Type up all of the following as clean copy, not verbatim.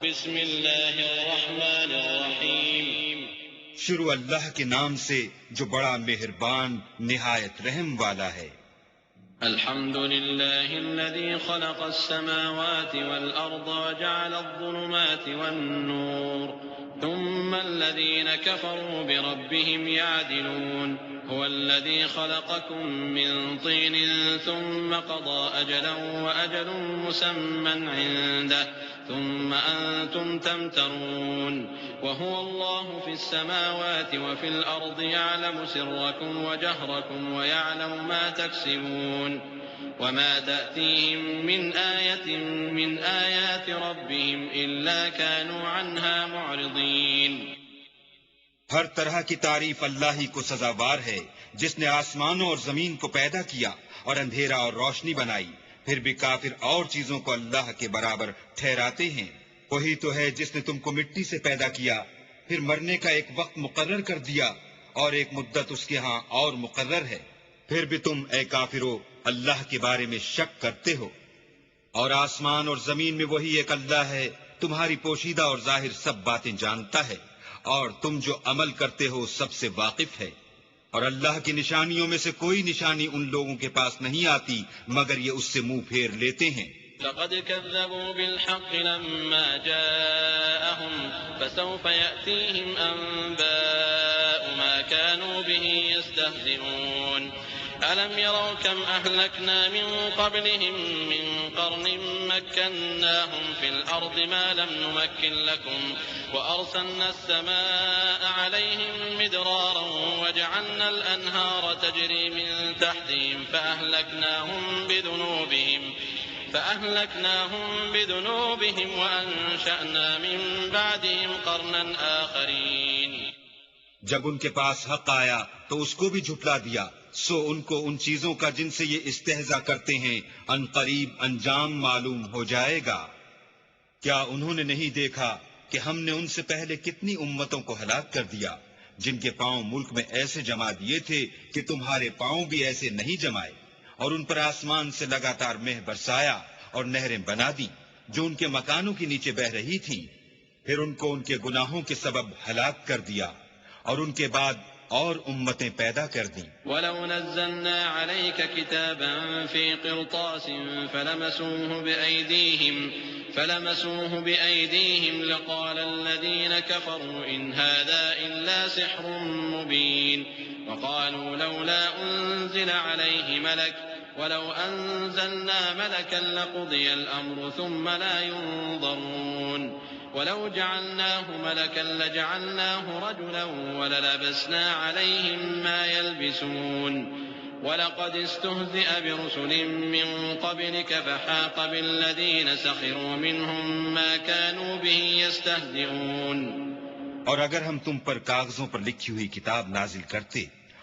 بسم اللہ الرحمن الرحیم شروع اللہ کے نام سے جو بڑا مہربان نہایت رحم والا ہے۔ الحمد للہ الذی خلق السماوات والارض وجعل الظلمات والنور ثم الذین کفروا بربهم يعدلون هو الذي خلقكم من طين ثم قضى أجلا وأجل مسمى عنده ثم أنتم تمترون وهو الله في السماوات وفي الأرض يعلم سركم وجهركم ويعلم ما تكسبون وما تأتيهم من آية من آيات ربهم إلا كانوا عنها معرضين۔ ہر طرح کی تعریف اللہ ہی کو سزاوار ہے، جس نے آسمانوں اور زمین کو پیدا کیا اور اندھیرا اور روشنی بنائی، پھر بھی کافر اور چیزوں کو اللہ کے برابر ٹھہراتے ہیں۔ وہی تو ہے جس نے تم کو مٹی سے پیدا کیا، پھر مرنے کا ایک وقت مقرر کر دیا اور ایک مدت اس کے ہاں اور مقرر ہے، پھر بھی تم اے کافرو اللہ کے بارے میں شک کرتے ہو۔ اور آسمان اور زمین میں وہی ایک اللہ ہے، تمہاری پوشیدہ اور ظاہر سب باتیں جانتا ہے، اور تم جو عمل کرتے ہو سب سے واقف ہے۔ اور اللہ کی نشانیوں میں سے کوئی نشانی ان لوگوں کے پاس نہیں آتی مگر یہ اس سے منہ پھیر لیتے ہیں۔ لقد كذبوا بالحق لما جاءهم فسوف يأتيهم أنباء ما كانوا به يستهزئون ألم يروا كم أهلكنا من قبلهم من قرن مكناهم في الأرض ما لم نمكن لكم وأرسلنا السماء عليهم مدرارا وجعلنا الأنهار تجري من تحتهم فأهلكناهم بذنوبهم وأنشأنا من بعدهم قرنا آخرين۔ جب ان کے پاس حق آیا تو اس کو بھی جھٹلا دیا، سو ان کو ان چیزوں کا جن سے یہ استہزاء کرتے ہیں ان قریب انجام معلوم ہو جائے گا۔ کیا انہوں نے نہیں دیکھا کہ ہم نے ان سے پہلے کتنی امتوں کو ہلاک کر دیا جن کے پاؤں ملک میں ایسے جما دیے تھے کہ تمہارے پاؤں بھی ایسے نہیں جمائے، اور ان پر آسمان سے لگاتار مہ برسایا اور نہریں بنا دی جو ان کے مکانوں کے نیچے بہ رہی تھیں، پھر ان کو ان کے گناہوں کے سبب ہلاک کر دیا اور ان کے بعد اور امتیں پیدا کر دیں۔ وَلَوْ نَزَّلْنَا عَلَيْكَ كِتَابًا فِي قِرْطَاسٍ فلمسوه بأيديهم لقال الذين كفروا إن هذا إلا سحر مبين وقالوا لولا أنزل عليه ملك ولو أنزلنا ملكا لقضي الأمر ثم لا ينظرون ولو جعلناه ملكا لجعلناه رجلا وللبسنا عليهم ما يلبسون وَلَقَدِ اسْتُهْزِئَ بِرُسُلٍ مِّن قَبْلِكَ فَحَاقَ بِالَّذِينَ سَخِرُوا مِنْهُم مَّا كَانُوا بِهِ يَسْتَهْزِئُونَ۔ اور اگر ہم تم پر کاغذوں پر لکھی ہوئی کتاب نازل کرتے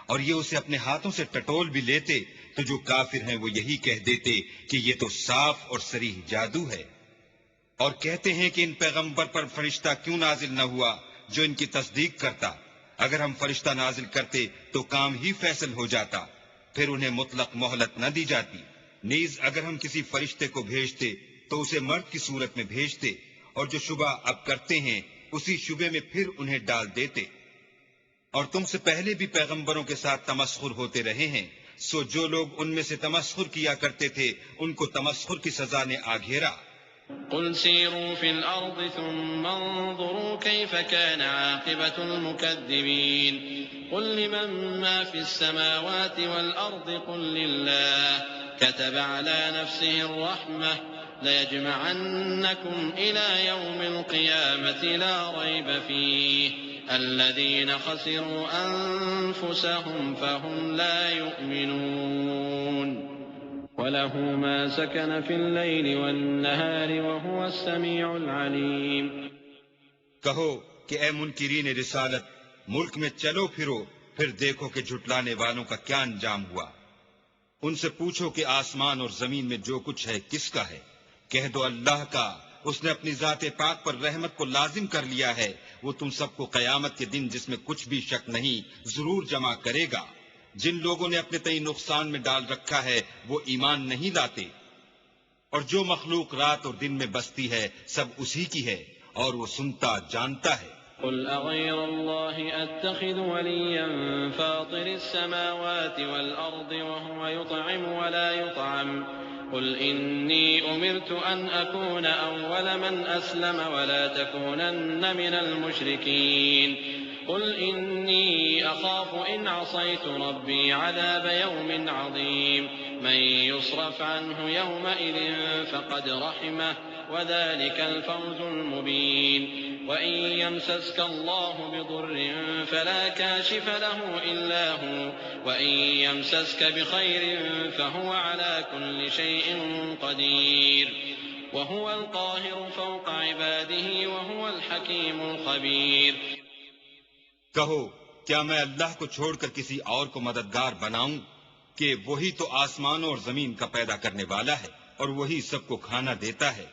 اور یہ اسے اپنے ہاتھوں سے ٹٹول بھی لیتے تو جو کافر ہیں وہ یہی کہہ دیتے کہ یہ تو صاف اور صریح جادو ہے، اور کہتے ہیں کہ ان پیغمبر پر فرشتہ کیوں نازل نہ ہوا جو ان کی تصدیق کرتا۔ اگر ہم فرشتہ نازل کرتے تو کام ہی فیصل ہو جاتا، پھر انہیں مطلق مہلت نہ دی جاتی۔ نیز اگر ہم کسی فرشتے کو بھیجتے تو اسے مرد کی صورت میں بھیجتے، اور جو شبہ اب کرتے ہیں اسی شبے میں پھر انہیں ڈال دیتے۔ اور تم سے پہلے بھی پیغمبروں کے ساتھ تمسخر ہوتے رہے ہیں، سو جو لوگ ان میں سے تمسخر کیا کرتے تھے ان کو تمسخر کی سزا نے آ گھیرا۔ قل سيروا في الأرض ثم انظروا كيف كان عاقبة المكذبين قل لمن ما في السماوات والأرض قل لله كتب على نفسه الرحمة ليجمعنكم إلى يوم القيامة لا ريب فيه الذين خسروا أنفسهم فهم لا يؤمنون وَلَهُ مَا سَكَنَ فِي اللَّيْلِ وَالنَّهَارِ وَهُوَ السَّمِيعُ الْعَلِيمُ۔ کہو کہ اے منکرین رسالت، ملک میں چلو پھرو، پھر دیکھو کہ جھٹلانے والوں کا کیا انجام ہوا۔ ان سے پوچھو کہ آسمان اور زمین میں جو کچھ ہے کس کا ہے، کہہ دو اللہ کا، اس نے اپنی ذات پاک پر رحمت کو لازم کر لیا ہے، وہ تم سب کو قیامت کے دن جس میں کچھ بھی شک نہیں ضرور جمع کرے گا۔ جن لوگوں نے اپنے تئیں نقصان میں ڈال رکھا ہے وہ ایمان نہیں لاتے، اور جو مخلوق رات اور دن میں بستی ہے سب اسی کی ہے، اور وہ سنتا جانتا ہے۔ قل أغير الله أتخذ وليا فاطر السماوات والأرض وهو يطعم ولا يطعم قل إني أمرت أن أكون أول من أسلم ولا تكونن من المشركين قل إني أخاف إن عصيت ربي عذاب يوم عظيم من يصرف عنه يومئذ فقد رحمه وذلك الفوز المبين وإن يمسسك الله بضر فلا كاشف له إلا هو وإن يمسسك بخير فهو على كل شيء قدير وهو القاهر فوق عباده وهو الحكيم الخبير۔ کہو کیا میں اللہ کو چھوڑ کر کسی اور کو مددگار بناؤں کہ وہی تو آسمانوں اور زمین کا پیدا کرنے والا ہے اور وہی سب کو کھانا دیتا ہے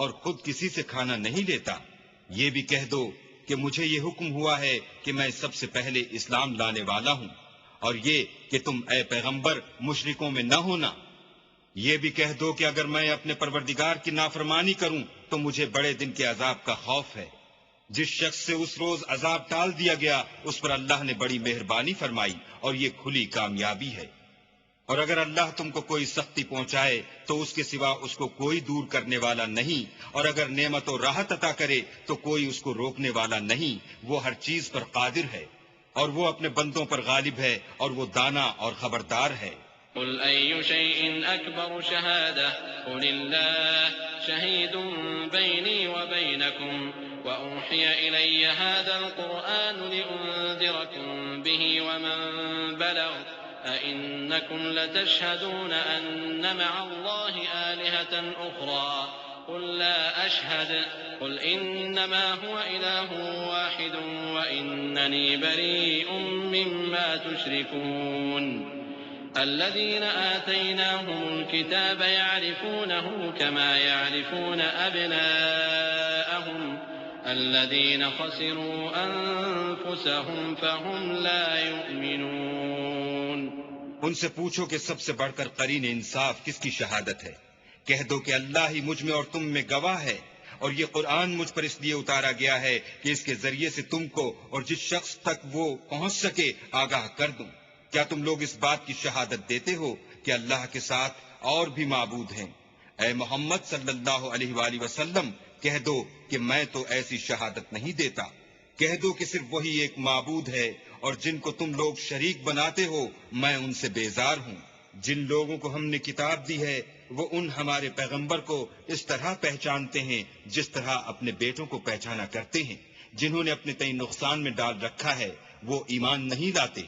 اور خود کسی سے کھانا نہیں لیتا۔ یہ بھی کہہ دو کہ مجھے یہ حکم ہوا ہے کہ میں سب سے پہلے اسلام لانے والا ہوں، اور یہ کہ تم اے پیغمبر مشرکوں میں نہ ہونا۔ یہ بھی کہہ دو کہ اگر میں اپنے پروردگار کی نافرمانی کروں تو مجھے بڑے دن کے عذاب کا خوف ہے۔ جس شخص سے اس روز عذاب ٹال دیا گیا اس پر اللہ نے بڑی مہربانی فرمائی اور یہ کھلی کامیابی ہے۔ اور اگر اللہ تم کو کوئی سختی پہنچائے تو اس کے سوا اس کو کوئی دور کرنے والا نہیں، اور اگر نعمت و راحت عطا کرے تو کوئی اس کو روکنے والا نہیں۔ وہ ہر چیز پر قادر ہے اور وہ اپنے بندوں پر غالب ہے اور وہ دانا اور خبردار ہے۔ قل أي شيء أكبر شهادة قل الله شهيد بيني وبينكم وأوحي إلي هذا القرآن لأنذركم به ومن بلغ أئنكم لتشهدون أن مع الله آلهة أخرى قل لا أشهد قل إنما هو إله واحد وإنني بريء مما تشركون الذين آتيناهم الكتاب يعرفونه كما يعرفون أبناءهم الذين خسروا أنفسهم فهم لا يؤمنون۔ ان سے پوچھو کہ سب سے بڑھ کر قرین انصاف کس کی شہادت ہے؟ کہہ دو کہ اللہ ہی مجھ میں اور تم میں گواہ ہے، اور یہ قرآن مجھ پر اس لیے اتارا گیا ہے کہ اس کے ذریعے سے تم کو اور جس شخص تک وہ پہنچ سکے آگاہ کر دوں۔ کیا تم لوگ اس بات کی شہادت دیتے ہو کہ اللہ کے ساتھ اور بھی معبود ہیں؟ اے محمد صلی اللہ علیہ وآلہ وسلم کہہ دو کہ میں تو ایسی شہادت نہیں دیتا۔ کہہ دو کہ صرف وہی ایک معبود ہے اور جن کو تم لوگ شریک بناتے ہو میں ان سے بیزار ہوں۔ جن لوگوں کو ہم نے کتاب دی ہے وہ ان ہمارے پیغمبر کو اس طرح پہچانتے ہیں جس طرح اپنے بیٹوں کو پہچانا کرتے ہیں۔ جنہوں نے اپنے تئیں نقصان میں ڈال رکھا ہے وہ ایمان نہیں لاتے۔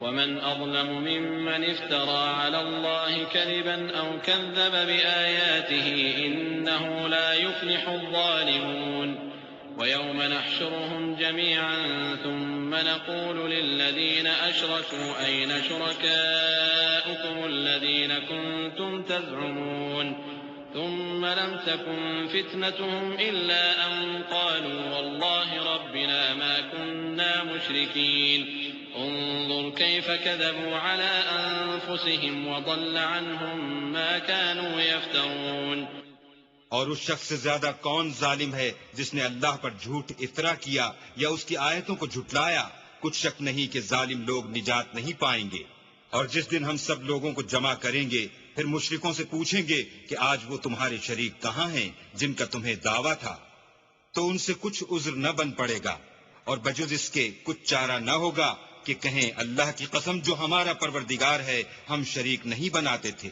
ومن أظلم ممن افترى على الله كذبا أو كذب بآياته إنه لا يفلح الظالمون ويوم نحشرهم جميعا ثم نقول للذين أشركوا أين شركاؤكم الذين كنتم تزعمون ثم لم تكن فتنتهم إلا أن قالوا والله ربنا ما كنا مشركين انظر كيف كذبوا على أنفسهم وضل عنهم ما كانوا يفترون۔ اور اس شخص سے زیادہ کون ظالم ہے جس نے اللہ پر جھوٹ افطرا کیا یا اس کی آیتوں کو جھٹلایا؟ کچھ شک نہیں کہ ظالم لوگ نجات نہیں پائیں گے۔ اور جس دن ہم سب لوگوں کو جمع کریں گے پھر مشرکوں سے پوچھیں گے کہ آج وہ تمہارے شریک کہاں ہیں جن کا تمہیں دعویٰ تھا، تو ان سے کچھ عذر نہ بن پڑے گا اور بجز اس کے کچھ چارہ نہ ہوگا کہ کہیں اللہ کی قسم جو ہمارا پروردگار ہے ہم شریک نہیں بناتے تھے۔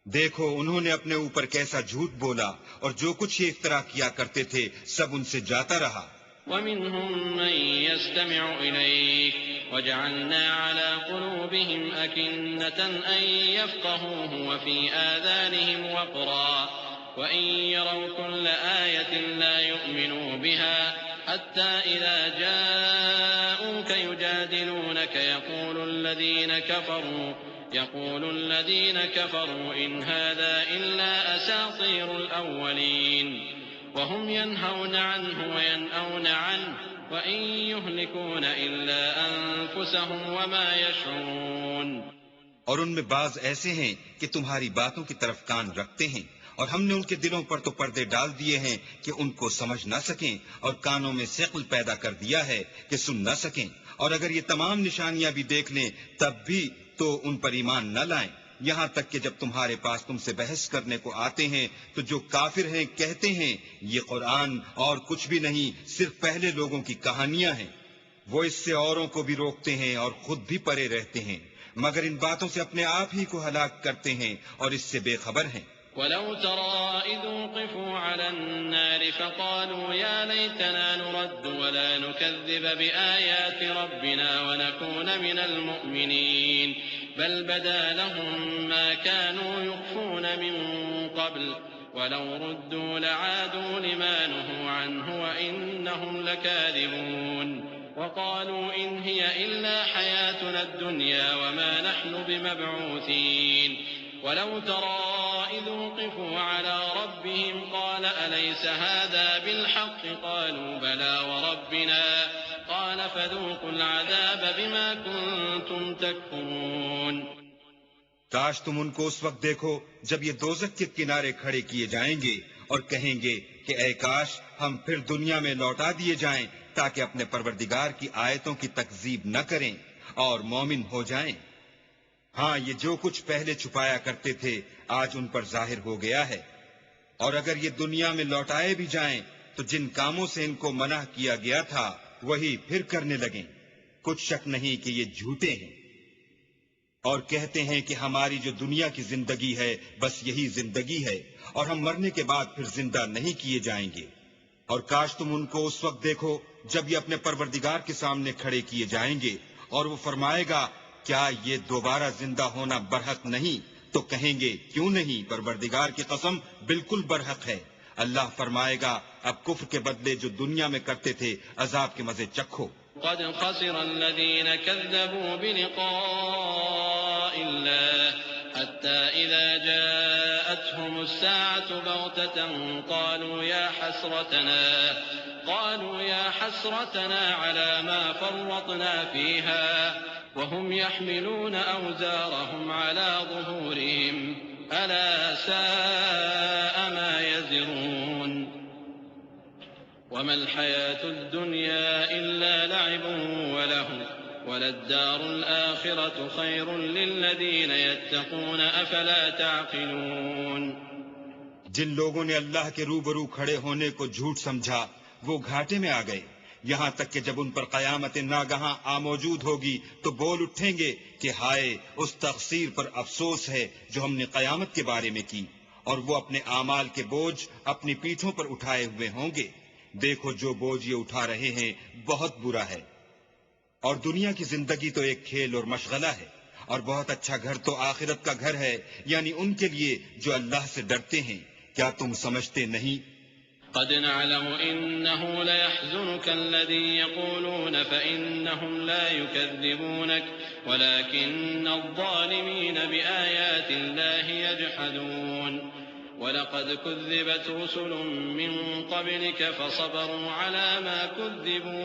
دیکھو انہوں نے اپنے اوپر کیسا جھوٹ بولا اور جو کچھ یہ افترا کیا کرتے تھے سب ان سے جاتا رہا۔ ومنهم من يستمع إليك وجعلنا على قلوبهم أكنة أن يفقهوه وفي آذانهم وقرا وإن يروا كل آية لا يؤمنوا بها حتى إذا جاءوك يجادلونك يقول الذين كفروا إن هذا إلا أساطير الأولين وهم ينهون عنه وينأون عنه وإن يهلكون إلا أنفسهم وما يشعرون۔ اور ان میں بعض ایسے ہیں کہ تمہاری باتوں کی طرف کان رکھتے ہیں اور ہم نے ان کے دلوں پر تو پردے ڈال دیے ہیں کہ ان کو سمجھ نہ سکیں، اور کانوں میں ثقل پیدا کر دیا ہے کہ سن نہ سکیں، اور اگر یہ تمام نشانیاں بھی دیکھ لیں تب بھی تو ان پر ایمان نہ لائیں، یہاں تک کہ جب تمہارے پاس تم سے بحث کرنے کو آتے ہیں تو جو کافر ہیں کہتے ہیں یہ قرآن اور کچھ بھی نہیں، صرف پہلے لوگوں کی کہانیاں ہیں۔ وہ اس سے اوروں کو بھی روکتے ہیں اور خود بھی پرے رہتے ہیں، مگر ان باتوں سے اپنے آپ ہی کو ہلاک کرتے ہیں اور اس سے بے خبر ہیں۔ ولو ترى إذ وقفوا على النار فقالوا يا ليتنا نرد ولا نكذب بآيات ربنا ونكون من المؤمنين بل بدا لهم ما كانوا يخفون من قبل ولو ردوا لعادوا لما نهوا عنه وإنهم لكاذبون وقالوا إن هي إلا حياتنا الدنيا وما نحن بمبعوثين ولو ترى إذ وقفوا على ربهم قال أليس هذا بالحق قالوا بلى وربنا قال فذوقوا العذاب بما كنتم تكفرون۔ کاش تم ان کو اس وقت دیکھو جب یہ دوزخ کے کنارے کھڑے کیے جائیں گے اور کہیں گے کہ اے کاش ہم پھر دنیا میں لوٹا دیے جائیں تاکہ اپنے پروردگار کی آیتوں کی تکذیب نہ کریں اور مومن ہو جائیں۔ ہاں، یہ جو کچھ پہلے چھپایا کرتے تھے آج ان پر ظاہر ہو گیا ہے، اور اگر یہ دنیا میں لوٹائے بھی جائیں تو جن کاموں سے ان کو منع کیا گیا تھا وہی پھر کرنے لگیں۔ کچھ شک نہیں کہ یہ جھوٹے ہیں، اور کہتے ہیں کہ ہماری جو دنیا کی زندگی ہے بس یہی زندگی ہے اور ہم مرنے کے بعد پھر زندہ نہیں کیے جائیں گے۔ اور کاش تم ان کو اس وقت دیکھو جب یہ اپنے پروردگار کے سامنے کھڑے کیے جائیں گے اور وہ فرمائے گا کیا یہ دوبارہ زندہ ہونا برحق نہیں؟ تو کہیں گے کیوں نہیں، پروردگار کی قسم بالکل برحق ہے۔ اللہ فرمائے گا اب کفر کے بدلے جو دنیا میں کرتے تھے عذاب کے مزے چکھو۔ قد خسر الذين كذبوا بلقاء الله حتى إذا جاءتهم الساعة بغتة قالوا يا حسرتنا على ما فرطنا فيها وهم يحملون أوزارهم على ظهورهم ألا ساء ما يزرون وما الحياة الدنيا إلا لعب ولهو وللدار الآخرة خير للذين يتقون أفلا تعقلون۔ جن لوگوں نے اللہ کے روبرو کھڑے ہونے کو جھوٹ سمجھا وہ گھاٹے میں آ گئے، یہاں تک کہ جب ان پر قیامت ناگہاں موجود ہوگی تو بول اٹھیں گے کہ ہائے اس تقصیر پر افسوس ہے جو ہم نے قیامت کے بارے میں کی، اور وہ اپنے اعمال کے بوجھ اپنی پیٹھوں پر اٹھائے ہوئے ہوں گے۔ دیکھو جو بوجھ یہ اٹھا رہے ہیں بہت برا ہے، اور دنیا کی زندگی تو ایک کھیل اور مشغلہ ہے، اور بہت اچھا گھر تو آخرت کا گھر ہے، یعنی ان کے لیے جو اللہ سے ڈرتے ہیں۔ کیا تم سمجھتے نہیں؟ قد نعلم إنه ليحزنك الذي يقولون فإنهم لا يكذبونك ولكن الظالمين بآيات الله يجحدون ولقد كذبت رسل من قبلك فصبروا على ما كذبوا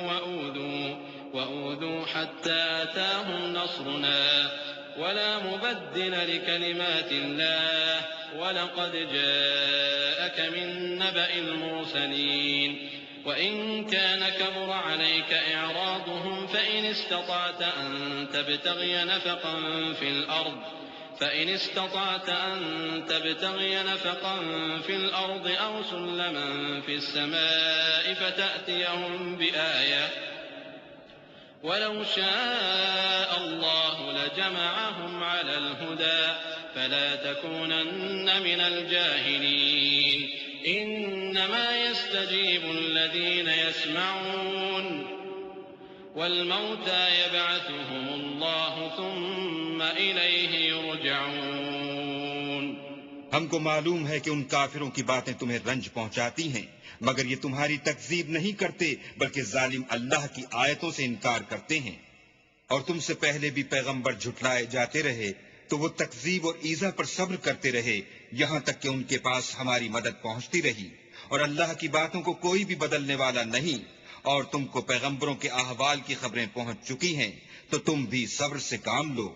وأوذوا حتى أتاهم نصرنا ولا مبدل لكلمات الله ولقد جاءك من نبأ المرسلين وإن كان كبر عليك إعراضهم فإن استطعت أن تبتغي نفقا في الأرض أو سلما في السماء فتأتيهم بآية ولو شاء الله لجمعهم على الهدى فلا تكونن من الجاهلين إنما يستجيب الذين يسمعون والموتى يبعثهم الله ثم إليه يرجعون۔ ہم کو معلوم ہے کہ ان کافروں کی باتیں تمہیں رنج پہنچاتی ہیں، مگر یہ تمہاری تکذیب نہیں کرتے بلکہ ظالم اللہ کی آیتوں سے انکار کرتے ہیں، اور تم سے پہلے بھی پیغمبر جھٹلائے جاتے رہے تو وہ تکذیب اور ایذا پر صبر کرتے رہے یہاں تک کہ ان کے پاس ہماری مدد پہنچتی رہی، اور اللہ کی باتوں کو کوئی بھی بدلنے والا نہیں، اور تم کو پیغمبروں کے احوال کی خبریں پہنچ چکی ہیں تو تم بھی صبر سے کام لو،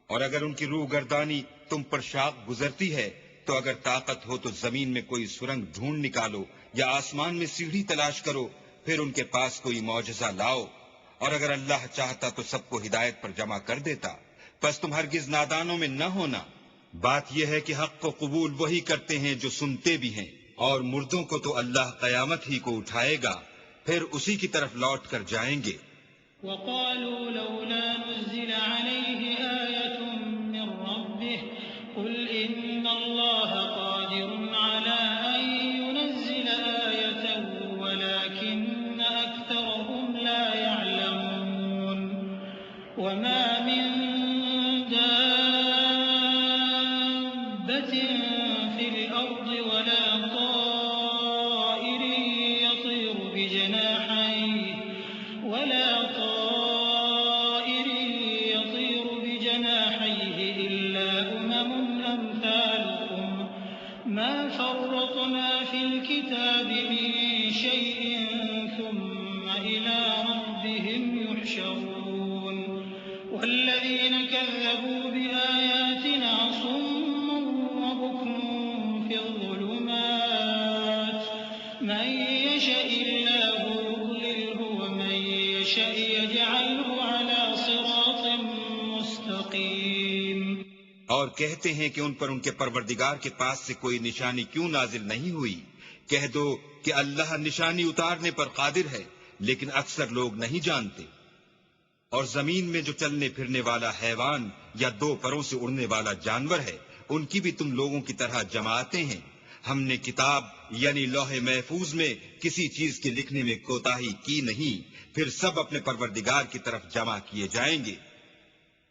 اور اگر ان کی روح گردانی تم پر شاق گزرتی ہے تو تو اگر طاقت ہو تو زمین میں کوئی سرنگ ڈھونڈ نکالو یا آسمان میں سیڑھی تلاش کرو، پھر ان کے پاس کوئی معجزہ لاؤ، اور اگر اللہ چاہتا تو سب کو ہدایت پر جمع کر دیتا، پس تم ہرگز نادانوں میں نہ ہونا۔ بات یہ ہے کہ حق کو قبول وہی کرتے ہیں جو سنتے بھی ہیں، اور مردوں کو تو اللہ قیامت ہی کو اٹھائے گا، پھر اسی کی طرف لوٹ کر جائیں گے۔ وقالوا لولا نزل عليه آية من ربه قل إن الله قادر على أن ينزل آية ولكن أكثرهم لا يعلمون وما من دابة في الأرض ولا طائر يطير بجناحيه إلا أمم أمثالكم ما فرطنا في الكتاب من شيء ثم إلى ربهم يحشرون والذين كذبوا بآياتنا صم وبكم في الظلمات من يشاء الله يضلله ومن يشاء يجعله على صراط مستقيم۔ اور کہتے ہیں کہ ان پر ان کے پروردگار کے پاس سے کوئی نشانی کیوں نازل نہیں ہوئی؟ کہہ دو کہ اللہ نشانی اتارنے پر قادر ہے، لیکن اکثر لوگ نہیں جانتے۔ اور زمین میں جو چلنے پھرنے والا حیوان یا دو پروں سے اڑنے والا جانور ہے، ان کی بھی تم لوگوں کی طرح جماعتیں ہیں۔ ہم نے کتاب یعنی لوح محفوظ میں کسی چیز کے لکھنے میں کوتاہی کی نہیں، پھر سب اپنے پروردگار کی طرف جمع کیے جائیں گے۔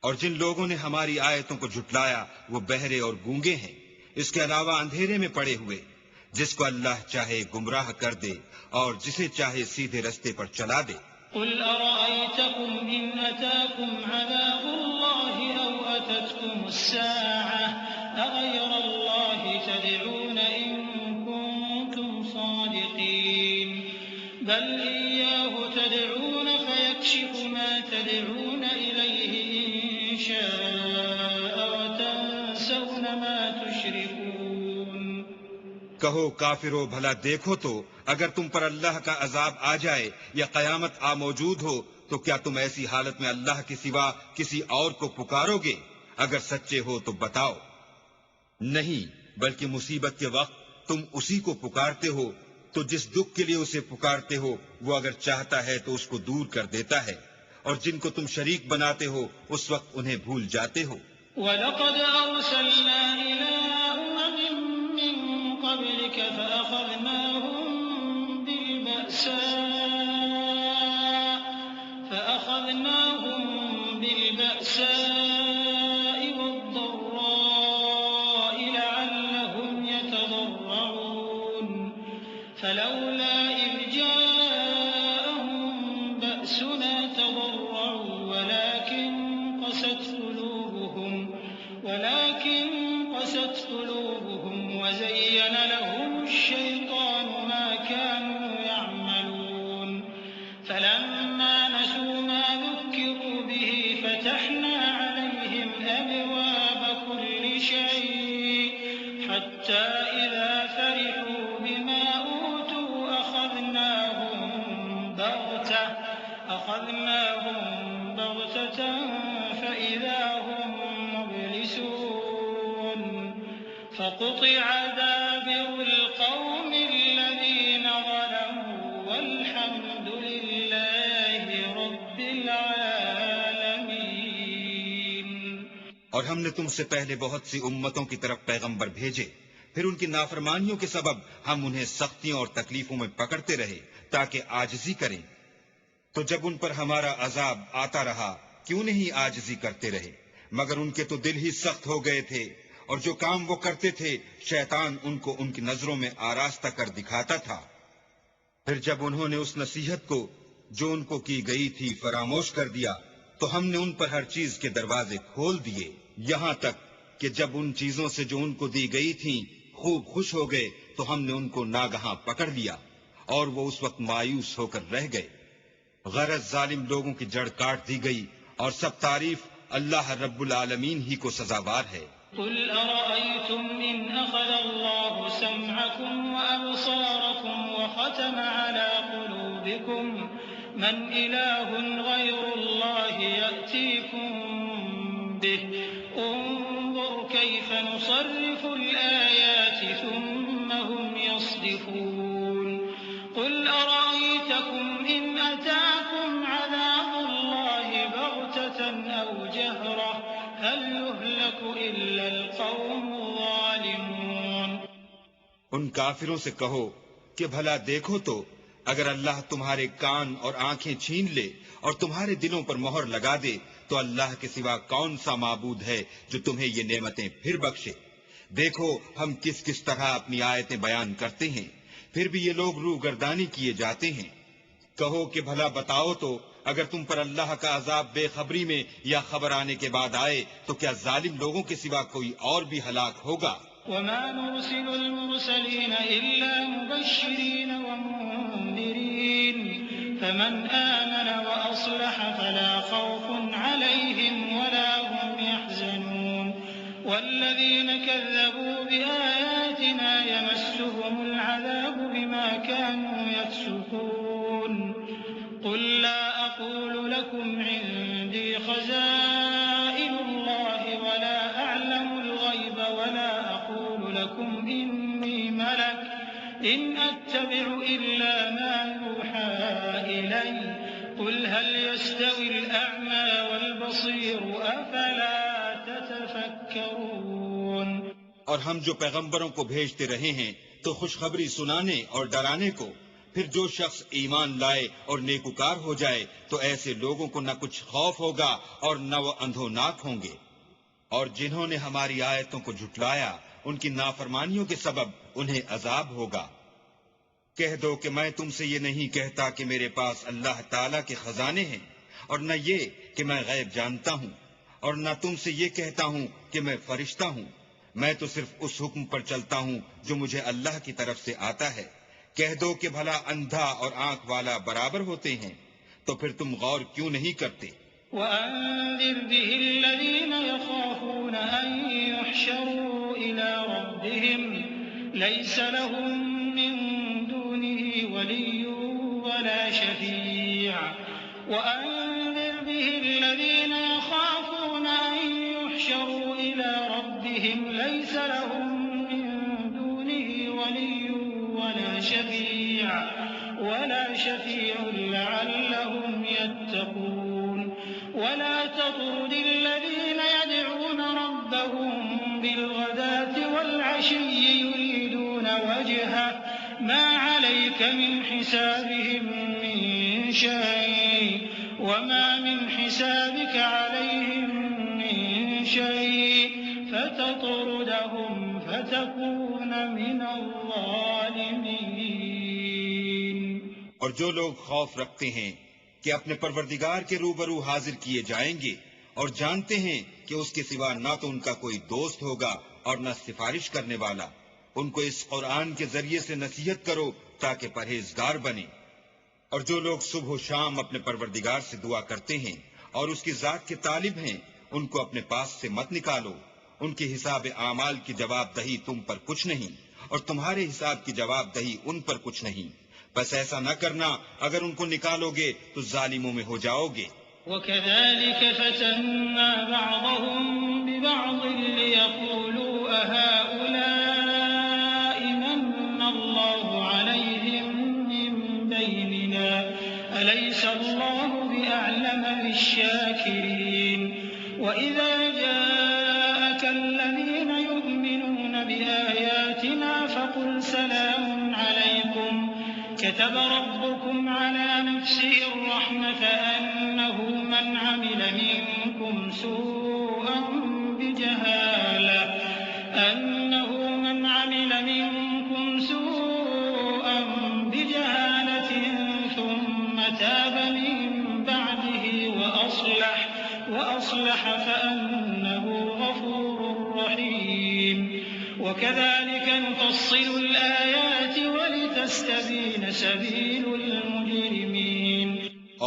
اور جن لوگوں نے ہماری آیتوں کو جھٹلایا وہ بہرے اور گونگے ہیں، اس کے علاوہ اندھیرے میں پڑے ہوئے۔ جس کو اللہ چاہے گمراہ کر دے اور جسے چاہے سیدھے رستے پر چلا دے۔ قل أرأيتكم إن أتاكم عذاب الله أو أتتكم الساعة أغير الله تدعون إن كنتم صادقين بل إياه تدعون فيكشف ما تدعون إليه إن شاء وتنسون ما تشركون۔ کہو کافرو بھلا دیکھو تو اگر تم پر اللہ کا عذاب آ جائے یا قیامت آ موجود ہو تو کیا تم ایسی حالت میں اللہ کے سوا کسی اور کو پکارو گے؟ اگر سچے ہو تو بتاؤ۔ نہیں، بلکہ مصیبت کے وقت تم اسی کو پکارتے ہو، تو جس دکھ کے لیے اسے پکارتے ہو وہ اگر چاہتا ہے تو اس کو دور کر دیتا ہے، اور جن کو تم شریک بناتے ہو اس وقت انہیں بھول جاتے ہو۔ وَلَقَدْ أَرْسَلْنَا إِلَىٰ أُمَمٍ مِّن قَبْلِكَ فَأَخَذْنَاهُم بِالْبَأْسَاءِ وَالضَّرَّاءِ لَعَلَّهُمْ يَتَضَرَّعُونَ فَلَوْلَا إِذْ جَاءَهُم بَأْسُنَا تَضَرَّعُوا وَلَكِن قَسَتْ قُلُوبُهُمْ وَزَيَّنَ لَهُمُ الشَّيْطَانُ مَا كَانُوا يَعْمَلُونَ فَلَمَّا نَسُوا مَا ذُكِّرُوا بِهِ فَتَحْنَا عَلَيْهِمْ أَبْوَابَ كُلِّ شَيْءٍ حَتَّى إِذَا فَرِحُوا بِمَا أُوتُوا أَخَذْنَاهُم بَغْتَةً فَإِذَا هُم مُّبْلِسُونَ فَقُطِعَ دَابِرُ الْقَوْمِ الَّذِينَ ظَلَمُوا وَالْحَمْدُ لِلَّهِ رَبِّ الْعَالَمِينَ۔ اور ہم نے تم سے پہلے بہت سی امتوں کی طرف پیغمبر بھیجے، پھر ان کی نافرمانیوں کے سبب ہم انہیں سختیوں اور تکلیفوں میں پکڑتے رہے تاکہ عاجزی کریں۔ تو جب ان پر ہمارا عذاب آتا رہا کیوں نہیں عاجزی کرتے رہے؟ مگر ان کے تو دل ہی سخت ہو گئے تھے، اور جو کام وہ کرتے تھے شیطان ان کو ان کی نظروں میں آراستہ کر دکھاتا تھا۔ پھر جب انہوں نے اس نصیحت کو جو ان کو کی گئی تھی فراموش کر دیا تو ہم نے ان پر ہر چیز کے دروازے کھول دیے، یہاں تک کہ جب ان چیزوں سے جو ان کو دی گئی تھیں خوب خوش ہو گئے تو ہم نے ان کو ناگہاں پکڑ لیا، اور وہ اس وقت مایوس ہو کر رہ گئے۔ غرض ظالم لوگوں کی جڑ کاٹ دی گئی، اور سب تعریف اللہ رب العالمین ہی کو سزاوار ہے۔ قل أرأيتم إن أخذ الله سمعكم وأبصاركم وختم على قلوبكم من إله غير الله يأتيكم به انظر كيف نصرف الآيات ثم هم يصدفون قل أرأيتكم إن أتاكم عذاب الله بغتة أو جهرة هل يهلك إلا القوم الظالمون۔ ان کافروں سے کہو کہ بھلا دیکھو تو اگر اللہ تمہارے کان اور آنکھیں چھین لے اور تمہارے دلوں پر مہر لگا دے تو اللہ کے سوا کون سا معبود ہے جو تمہیں یہ نعمتیں پھر بخشے؟ دیکھو ہم کس کس طرح اپنی آیتیں بیان کرتے ہیں، پھر بھی یہ لوگ روگردانی کیے جاتے ہیں۔ کہو کہ بھلا بتاؤ تو اگر تم پر اللہ کا عذاب بے خبری میں یا خبر آنے کے بعد آئے تو کیا ظالم لوگوں کے سوا کوئی اور بھی ہلاک ہوگا؟ وما نرسل المرسلين إلا مبشرين ومنذرين فمن آمن وأصلح فلا خوف عليهم ولا هم يحزنون والذين كذبوا بآياتنا يمسهم العذاب بما كانوا يفسقون قل لا أقول لكم عندي خزائن الله ولا أعلم الغيب ولا أقول لكم إني ملك إن أتبع إلا ما يوحى إلي قل هل يستوي الأعمى والبصير أفلا تتفكرون۔ اور ہم جو پیغمبروں کو بھیجتے رہے ہیں تو خوشخبری سنانے اور ڈرانے کو، پھر جو شخص ایمان لائے اور نیکوکار ہو جائے تو ایسے لوگوں کو نہ کچھ خوف ہوگا اور نہ وہ اندھوناک ہوں گے، اور جنہوں نے ہماری آیتوں کو جھٹلایا ان کی نافرمانیوں کے سبب انہیں عذاب ہوگا۔ کہہ دو کہ میں تم سے یہ نہیں کہتا کہ میرے پاس اللہ تعالیٰ کے خزانے ہیں، اور نہ یہ کہ میں غیب جانتا ہوں، اور نہ تم سے یہ کہتا ہوں کہ میں فرشتہ ہوں، میں تو صرف اس حکم پر چلتا ہوں جو مجھے اللہ کی طرف سے آتا ہے۔ کہہ دو کہ بھلا اندھا اور آنکھ والا برابر ہوتے ہیں، تو پھر تم غور کیوں نہیں کرتے؟ وأنذر به الذين يخافون أن يحشروا إلى ربهم ليس لهم من دونه ولي ولا شفيع وأنذر به الذين يخافون أن يحشروا إلى ربهم ليس لهم من دونه ولي ولا شفيع لعلهم يتقون ولا تطرد الذين يدعون ربهم بالغداة والعشي يريدون وجهه ما عليك من حسابهم من شيء وما من حسابك عليهم من شيء فتطردهم فتكون من الظالمين۔ اور جو لوگ خوف رکھتے ہیں کہ اپنے پروردگار کے روبرو حاضر کیے جائیں گے اور جانتے ہیں کہ اس کے سوا نہ تو ان کا کوئی دوست ہوگا اور نہ سفارش کرنے والا، ان کو اس قرآن کے ذریعے سے نصیحت کرو تاکہ پرہیزگار بنے۔ اور جو لوگ صبح و شام اپنے پروردگار سے دعا کرتے ہیں اور اس کی ذات کے طالب ہیں، ان کو اپنے پاس سے مت نکالو، ان کے حساب اعمال کی جواب دہی تم پر کچھ نہیں اور تمہارے حساب کی جواب دہی ان پر کچھ نہیں، بس ایسا نہ کرنا، اگر ان کو نکالو گے تو ظالموں میں ہو جاؤ گے۔ وَكَذَلِكَ فَتَنَّا بَعْضَهُم بِبَعْضٍ لِيَقُولُوا أَهَٰؤُلَاءِ مَنَّ اللَّهُ عَلَيْهِم مِّن بَيْنِنَا أَلَيْسَ اللَّهُ بِأَعْلَمَ بِالشَّاكِرِينَ وَإِذَا جَاءَكَ الَّذِينَ يُؤْمِنُونَ بِآيَاتِنَا فَقُلْ سَلَامٌ عَلَيْكُمْ كتب ربكم على نفسه الرحمة أنه من عمل منكم سوءا بجهالة ثم تاب من بعده وأصلح فأنه غفور رحيم وكذلك نفصل الآيات ولتستبين سبيل المجرمين۔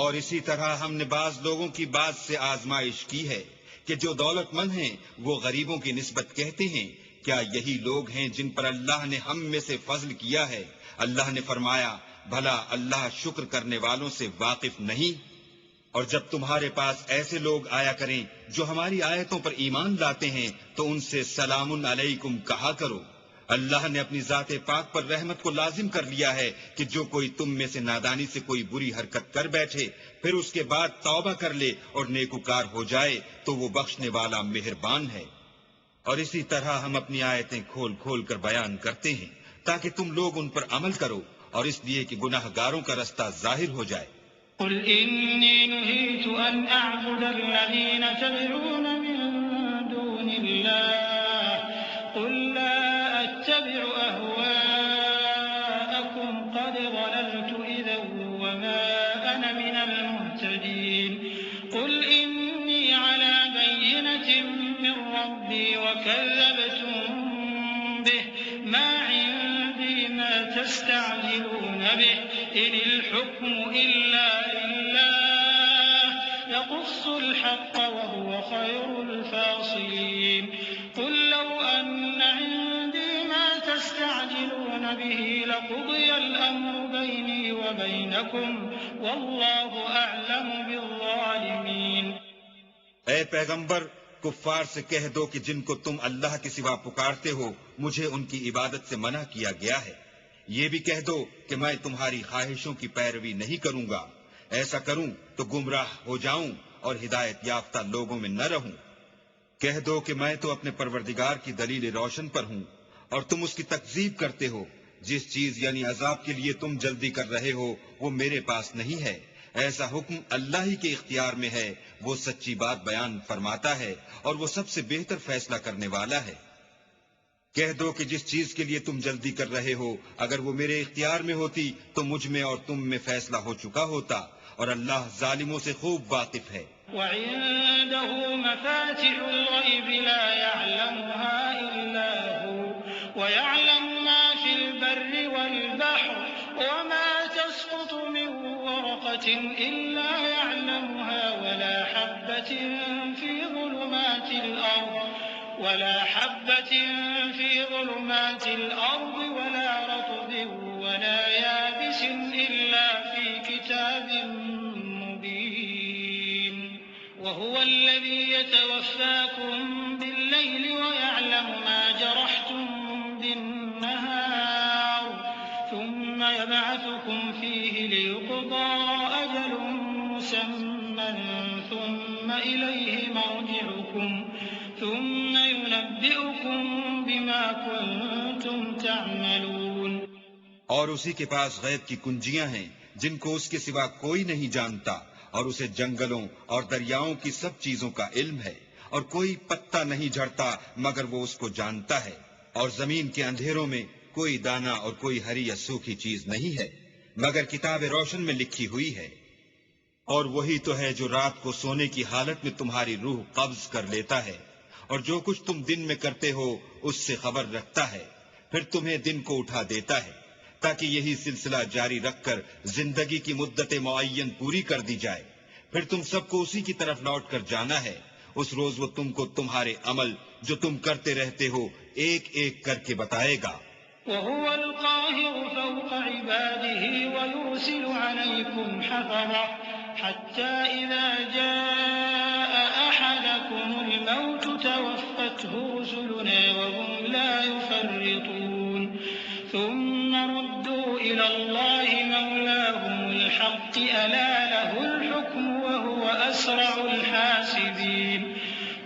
اور اسی طرح ہم نے بعض لوگوں کی بعض سے آزمائش کی ہے کہ جو دولت مند ہیں وہ غریبوں کی نسبت کہتے ہیں کیا یہی لوگ ہیں جن پر اللہ نے ہم میں سے فضل کیا ہے؟ اللہ نے فرمایا بھلا اللہ شکر کرنے والوں سے واقف نہیں؟ اور جب تمہارے پاس ایسے لوگ آیا کریں جو ہماری آیتوں پر ایمان لاتے ہیں تو ان سے سلام علیکم کہا کرو۔ اللہ نے اپنی ذات پاک پر رحمت کو لازم کر لیا ہے کہ جو کوئی تم میں سے نادانی سے کوئی بری حرکت کر بیٹھے پھر اس کے بعد توبہ کر لے اور نیکوکار ہو جائے تو وہ بخشنے والا مہربان ہے۔ اور اسی طرح ہم اپنی آیتیں کھول کھول کر بیان کرتے ہیں تاکہ تم لوگ ان پر عمل کرو اور اس لیے کہ گناہ گاروں کا رستہ ظاہر ہو جائے۔ قل إني نهيت أن أعبد الذين تدعون من دون الله قل لا أتبع أهواءكم قد ضللت إذا وما أنا من المهتدين قل إني على بينة من ربي وكذبتم به ما عندي ما تستعجلون به إن الحكم إلا لله يقص الحق وهو خير الفاصلين قل لو أن عندي ما تستعجلون به لقضي الأمر بيني وبينكم والله أعلم بالظالمين۔ اے پیغمبر کفار سے کہہ دو کہ جن کو تم اللہ کے سوا پکارتے ہو مجھے ان کی عبادت سے منع کیا گیا ہے۔ یہ بھی کہہ دو کہ میں تمہاری خواہشوں کی پیروی نہیں کروں گا، ایسا کروں تو گمراہ ہو جاؤں اور ہدایت یافتہ لوگوں میں نہ رہوں۔ کہہ دو کہ میں تو اپنے پروردگار کی دلیل روشن پر ہوں اور تم اس کی تکذیب کرتے ہو۔ جس چیز یعنی عذاب کے لیے تم جلدی کر رہے ہو وہ میرے پاس نہیں ہے، ایسا حکم اللہ ہی کے اختیار میں ہے، وہ سچی بات بیان فرماتا ہے اور وہ سب سے بہتر فیصلہ کرنے والا ہے۔ کہہ دو کہ جس چیز کے لیے تم جلدی کر رہے ہو اگر وہ میرے اختیار میں ہوتی تو مجھ میں اور تم میں فیصلہ ہو چکا ہوتا، اور اللہ ظالموں سے خوب واقف ہے۔ وعنده مفاتح الغيب لا يعلمها إلا هو ويعلم ما في البر والبحر وما تسقط من ورقة إلا يعلمها ولا حبة في ظلمات الأرض ولا رطب ولا يابس إلا في كتاب مبين وهو الذي يتوفاكم بالليل ويعلم ما جرحتم بالنهار ثم يبعثكم فيه ليقضى أجل مسمى ثم إليه مرجعكم ثم ينبئكم بما كنتم تعملون۔ اور اسی کے پاس غیب کی کنجیاں ہیں جن کو اس کے سوا کوئی نہیں جانتا، اور اسے جنگلوں اور دریاؤں کی سب چیزوں کا علم ہے، اور کوئی پتا نہیں جھڑتا مگر وہ اس کو جانتا ہے، اور زمین کے اندھیروں میں کوئی دانہ اور کوئی ہری یا سوکھی چیز نہیں ہے مگر کتاب روشن میں لکھی ہوئی ہے۔ اور وہی تو ہے جو رات کو سونے کی حالت میں تمہاری روح قبض کر لیتا ہے، اور جو کچھ تم دن میں کرتے ہو اس سے خبر رکھتا ہے، پھر تمہیں دن کو اٹھا دیتا ہے تاکہ یہی سلسلہ جاری رکھ کر زندگی کی مدت معین پوری کر دی جائے، پھر تم سب کو اسی کی طرف لوٹ کر جانا ہے۔ اس روز وہ تم کو تمہارے عمل جو تم کرتے رہتے ہو ایک ایک کر کے بتائے گا۔ وهو القاهر فوق عباده ويرسل عليكم حفظة حتى إذا جاء أحدكم الموت توفته رسلنا وهم لا يفرطون ثم ردوا إلى الله مولاهم الحق ألا له الحكم وهو أسرع الحاسبين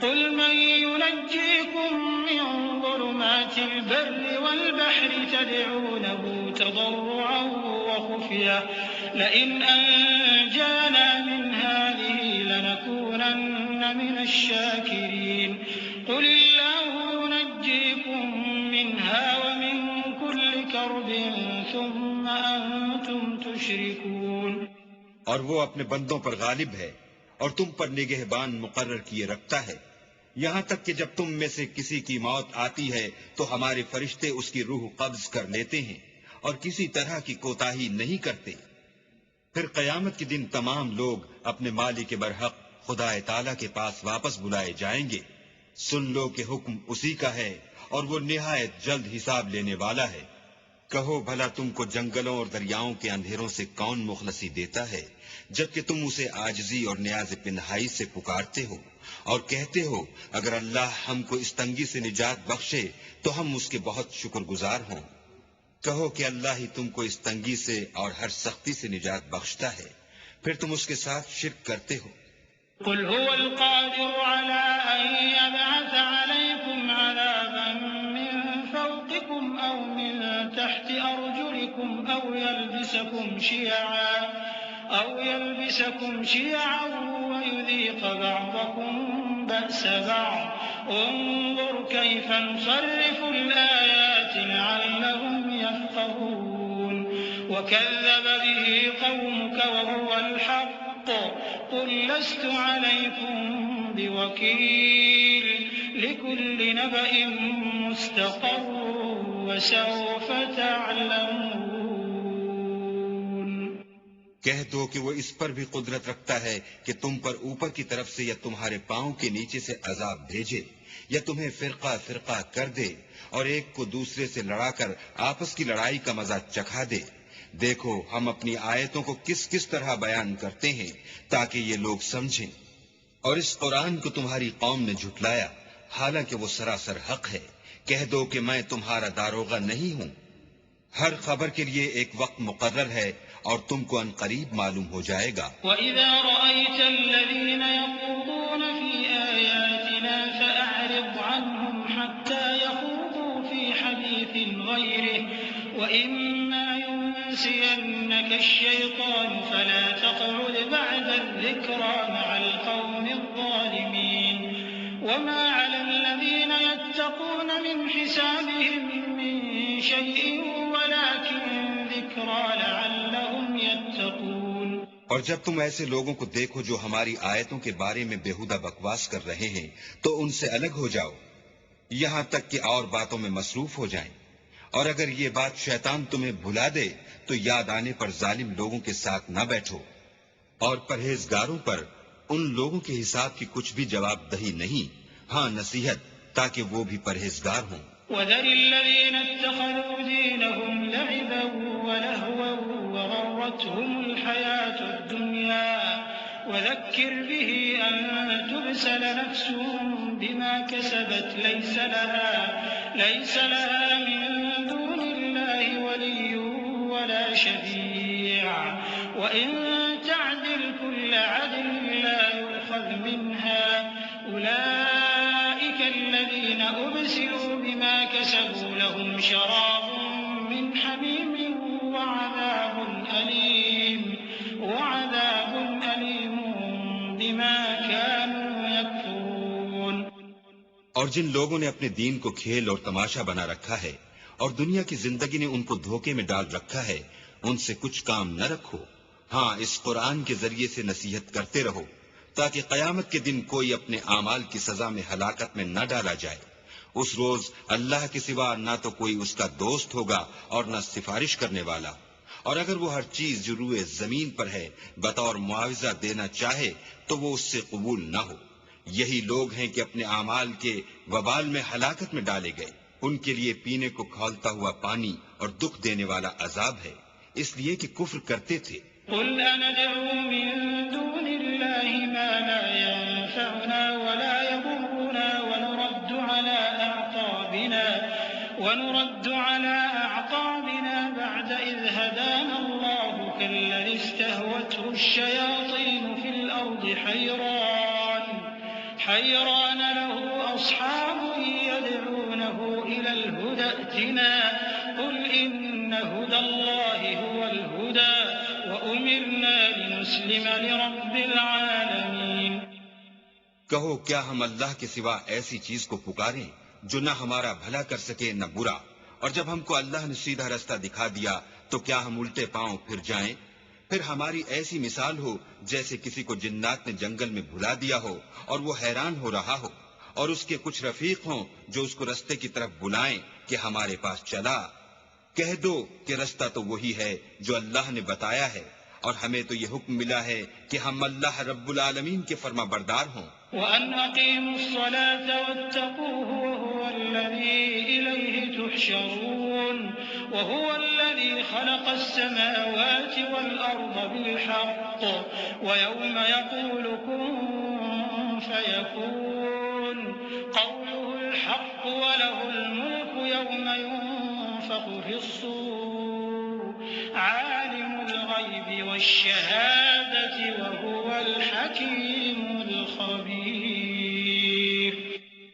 قل من ينجيكم من ظلمات البر والبحر تدعونه تضرعا وخفيا لئن أنجانا من هذه لنكونن من الشاكرين قل الله ينجيكم منها ومن كل كرب ثم أنتم تشركون۔ اور وہ اپنے بندوں پر غالب ہے اور تم پر نگہبان مقرر کیے رکھتا ہے، یہاں تک کہ جب تم میں سے کسی کی موت آتی ہے تو ہمارے فرشتے اس کی روح قبض کر لیتے ہیں اور کسی طرح کی کوتاہی نہیں کرتے۔ پھر قیامت کے دن تمام لوگ اپنے مالک برحق خدا تعالیٰ کے پاس واپس بلائے جائیں گے۔ سن لو کہ حکم اسی کا ہے اور وہ نہایت جلد حساب لینے والا ہے۔ کہو بھلا تم کو جنگلوں اور دریاؤں کے اندھیروں سے کون مخلصی دیتا ہے، جبکہ تم اسے عاجزی اور نیاز پنہائی سے پکارتے ہو اور کہتے ہو اگر اللہ ہم کو اس تنگی سے نجات بخشے تو ہم اس کے بہت شکر گزار ہوں۔ کہو کہ اللہ ہی تم کو اس تنگی سے اور ہر سختی سے نجات بخشتا ہے، پھر تم اس کے ساتھ شرک کرتے ہو۔ قل هو القادر على أن يبعث عليكم عذابا من فوقكم أو من تحت أرجلكم أو يلبسكم شيعا ويذيق بعضكم بأس بعض انظر كيف نصرف الآيات لعلهم يفقهون وكذب به قومك وهو الحق قل لست عليكم بوكيل لكل نبأ مستقر وسوف تعلمون۔ کہہ دو کہ وہ اس پر بھی قدرت رکھتا ہے کہ تم پر اوپر کی طرف سے یا تمہارے پاؤں کے نیچے سے عذاب بھیجے یا تمہیں فرقہ فرقہ کر دے اور ایک کو دوسرے سے لڑا کر آپس کی لڑائی کا مزہ چکھا دے۔ دیکھو ہم اپنی آیتوں کو کس کس طرح بیان کرتے ہیں تاکہ یہ لوگ سمجھیں۔ اور اس قرآن کو تمہاری قوم نے جھٹلایا حالانکہ وہ سراسر حق ہے۔ کہہ دو کہ میں تمہارا داروغہ نہیں ہوں۔ ہر خبر کے لیے ایک وقت مقرر ہے اور تم کو ان قریب معلوم ہو جائے گا۔ وَإِذَا رَأَيْتَ الَّذِينَ يَخُوضُونَ فِي آيَاتِنَا فَأَعْرِضْ عَنْهُمْ حَتَّى يَخُوضُوا فِي حَدِيثٍ غَيْرِهِ وَإِمَّا يُنسِيَنَّكَ الشَّيْطَانُ فَلَا تَقْعُدْ بَعْدَ الذِّكْرَىٰ مَعَ الْقَوْمِ الظَّالِمِينَ وَمَا عَلَى الَّذِينَ يَتَّقُونَ مِنْ حِسَابِهِم مِّن شَيْءٍ وَلَٰكِن ذِكْرَىٰ لَعَلَّهُمْ يَتَّقُونَ۔ اور جب تم ایسے لوگوں کو دیکھو جو ہماری آیتوں کے بارے میں بےہودہ بکواس کر رہے ہیں تو ان سے الگ ہو جاؤ یہاں تک کہ اور باتوں میں مصروف ہو جائیں، اور اگر یہ بات شیطان تمہیں بھلا دے تو یاد آنے پر ظالم لوگوں کے ساتھ نہ بیٹھو، اور پرہیزگاروں پر ان لوگوں کے حساب کی کچھ بھی جواب دہی نہیں، ہاں نصیحت تاکہ وہ بھی پرہیزگار ہوں۔ وَذَرِ الَّذِينَ اتَّخَذُوا دِينَهُمْ لَعِبًا وَلَهْوًا وَغَرَّتْهُمُ الْحَيَاةُ الدُّنْيَا وَذَكِّرْ بِهِ أَن تُبْسَلَ نَفْسٌ بِمَا كَسَبَتْ لَيْسَ لَهَا مِن دُونِ اللَّهِ وَلِيٌّ وَلَا شَفِيعٌ وَإِن تَعْدِلْ كُلَّ عَدْلٍ لَّا يُؤْخَذْ مِنْهَا أُولَٰئِكَ الَّذِينَ أُبْسِلُوا بِمَا كَسَبُوا لَهُمْ شَرَابٌ مِّنْ حَمِيمٍ وَعَذَابٌ أَلِيمٌ بِمَا كَانُوا يَكْفُرُونَ۔ اور جن لوگوں نے اپنے دین کو کھیل اور تماشا بنا رکھا ہے اور دنیا کی زندگی نے ان کو دھوکے میں ڈال رکھا ہے، ان سے کچھ کام نہ رکھو، ہاں اس قرآن کے ذریعے سے نصیحت کرتے رہو تاکہ قیامت کے دن کوئی اپنے اعمال کی سزا میں ہلاکت میں نہ ڈالا جائے۔ اس روز اللہ کے سوا نہ تو کوئی اس کا دوست ہوگا اور نہ سفارش کرنے والا، اور اگر وہ ہر چیز جو روئے زمین پر ہے بطور معاوضہ دینا چاہے تو وہ اس سے قبول نہ ہو۔ یہی لوگ ہیں کہ اپنے اعمال کے وبال میں ہلاکت میں ڈالے گئے، ان کے لیے پینے کو کھولتا ہوا پانی اور دکھ دینے والا عذاب ہے، اس لیے کہ کفر کرتے تھے۔ قل أندعو من دون الله ما لا ينفعنا ولا يضرنا ونرد على أعقابنا بعد إذ هدانا الله كالذي استهوته الشياطين في الأرض حيران له أصحاب يدعونه إلى الهدى ائتنا قل إن هدى الله هو الهدى وأمرنا لنسلم لرب العالمين۔ کہو کیا ہم اللہ کے سوا ایسی چیز کو پکاریں جو نہ ہمارا بھلا کر سکے نہ برا، اور جب ہم کو اللہ نے سیدھا رستہ دکھا دیا تو کیا ہم الٹے پاؤں پھر جائیں؟ پھر ہماری ایسی مثال ہو جیسے کسی کو جنات نے جنگل میں بھلا دیا ہو اور وہ حیران ہو رہا ہو، اور اس کے کچھ رفیق ہوں جو اس کو رستے کی طرف بلائیں کہ ہمارے پاس چلا۔ کہہ دو کہ رستہ تو وہی ہے جو اللہ نے بتایا ہے، اور ہمیں تو یہ حکم ملا ہے کہ ہم اللہ رب العالمین کے فرما بردار ہوں۔ وَأَنْ أَقِيمُوا الصَّلَاةَ وَاتَّقُوهُ وَهُوَ الَّذِي إِلَيْهِ تُحْشَرُونَ وَهُوَ الَّذِي خَلَقَ السَّمَاوَاتِ وَالْأَرْضَ بِالْحَقِّ وَيَوْمَ يَقُولُ كُن فَيَكُونُ قَوْلُهُ الْحَقُّ وَلَهُ الْمُلْكُ يَوْمَ يُنفَخُ فِي الصُّورِ عَالِمُ الْغَيْبِ وَالشَّهَادَةِ وَهُوَ الْحَكِيمُ الْخَبِيرُ۔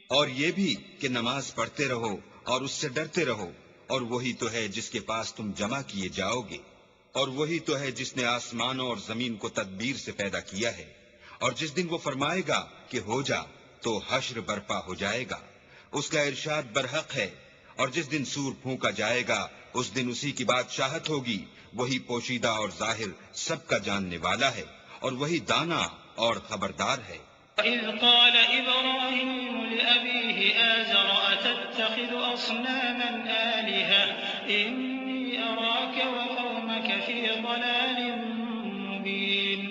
اور یہ بھی کہ نماز پڑھتے رہو اور اس سے ڈرتے رہو، اور وہی تو ہے جس کے پاس تم جمع کیے جاؤ گے، اور وہی تو ہے جس نے آسمانوں اور زمین کو تدبیر سے پیدا کیا ہے، اور جس دن وہ فرمائے گا کہ ہو جا تو حشر برپا ہو جائے گا، اس کا ارشاد برحق ہے، اور جس دن سور پھونکا جائے گا اس دن اسی کی بادشاہت ہوگی، وہی پوشیدہ اور ظاہر سب کا جاننے والا ہے، اور وہی دانا اور خبردار ہے۔ وَإِذْ قَالَ إِبْرَاهِيمُ لِأَبِيهِ آزَرَ أَتَتَّخِذُ أَصْنَامًا آلِهَةً إِنِّي أَرَاكَ وَقَوْمَكَ فِي ضَلَالٍ مُّبِينٍ